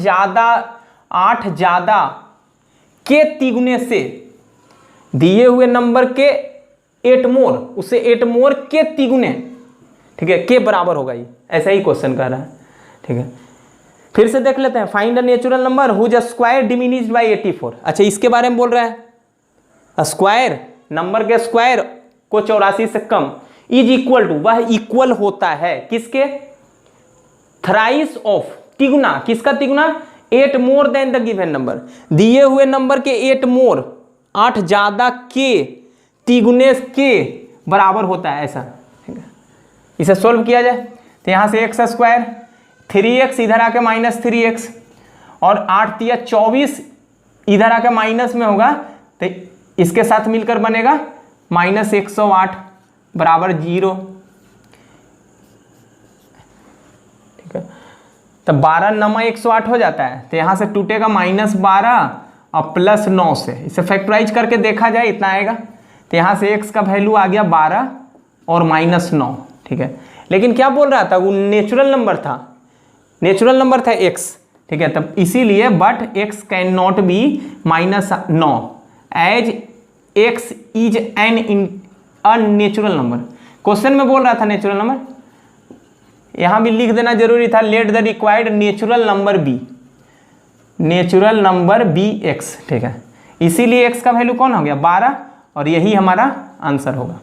ज्यादा के तिगुने से, दिए हुए नंबर के 8 मोर, उसे 8 मोर के तिगुने, ठीक है, के बराबर होगा। ये ऐसा ही क्वेश्चन कर रहा है, ठीक है। फिर से देख लेते हैं, find a natural number whose square diminished by 84। अच्छा, इसके बारे में बोल रहा है, स्क्वायर, नंबर के स्क्वायर को 84 से कम, इज इक्वल टू, वह इक्वल होता है किसके? थ्राइस ऑफ, तिगुना किसका? तिगुना 8 more than the given number, दिए हुए नंबर के 8 मोर, 8 ज्यादा के तिगुने के बराबर होता है, ऐसा, ठीक है। इसे सोल्व किया जाए तो यहाँ से x स्क्वायर, 3x इधर आके -3x, और 8 तिया 24 इधर आके माइनस में होगा, तो इसके साथ मिलकर बनेगा -108 बराबर 0, ठीक है। तो 12 नमा 108 हो जाता है, तो यहाँ से टूटेगा -12 और +9 से, इसे फैक्टराइज करके देखा जाए इतना आएगा। तो यहाँ से x का वैल्यू आ गया 12 और -9, ठीक है। लेकिन क्या बोल रहा था? वो नेचुरल नंबर था, नेचुरल नंबर था x, ठीक है, तब इसीलिए but x can not be -9 as x is an unnatural number. Question में बोल रहा था नेचुरल नंबर, यहां भी लिख देना जरूरी था, let the required natural number be x, ठीक है, इसीलिए x का वैल्यू कौन हो गया 12, और यही हमारा आंसर होगा।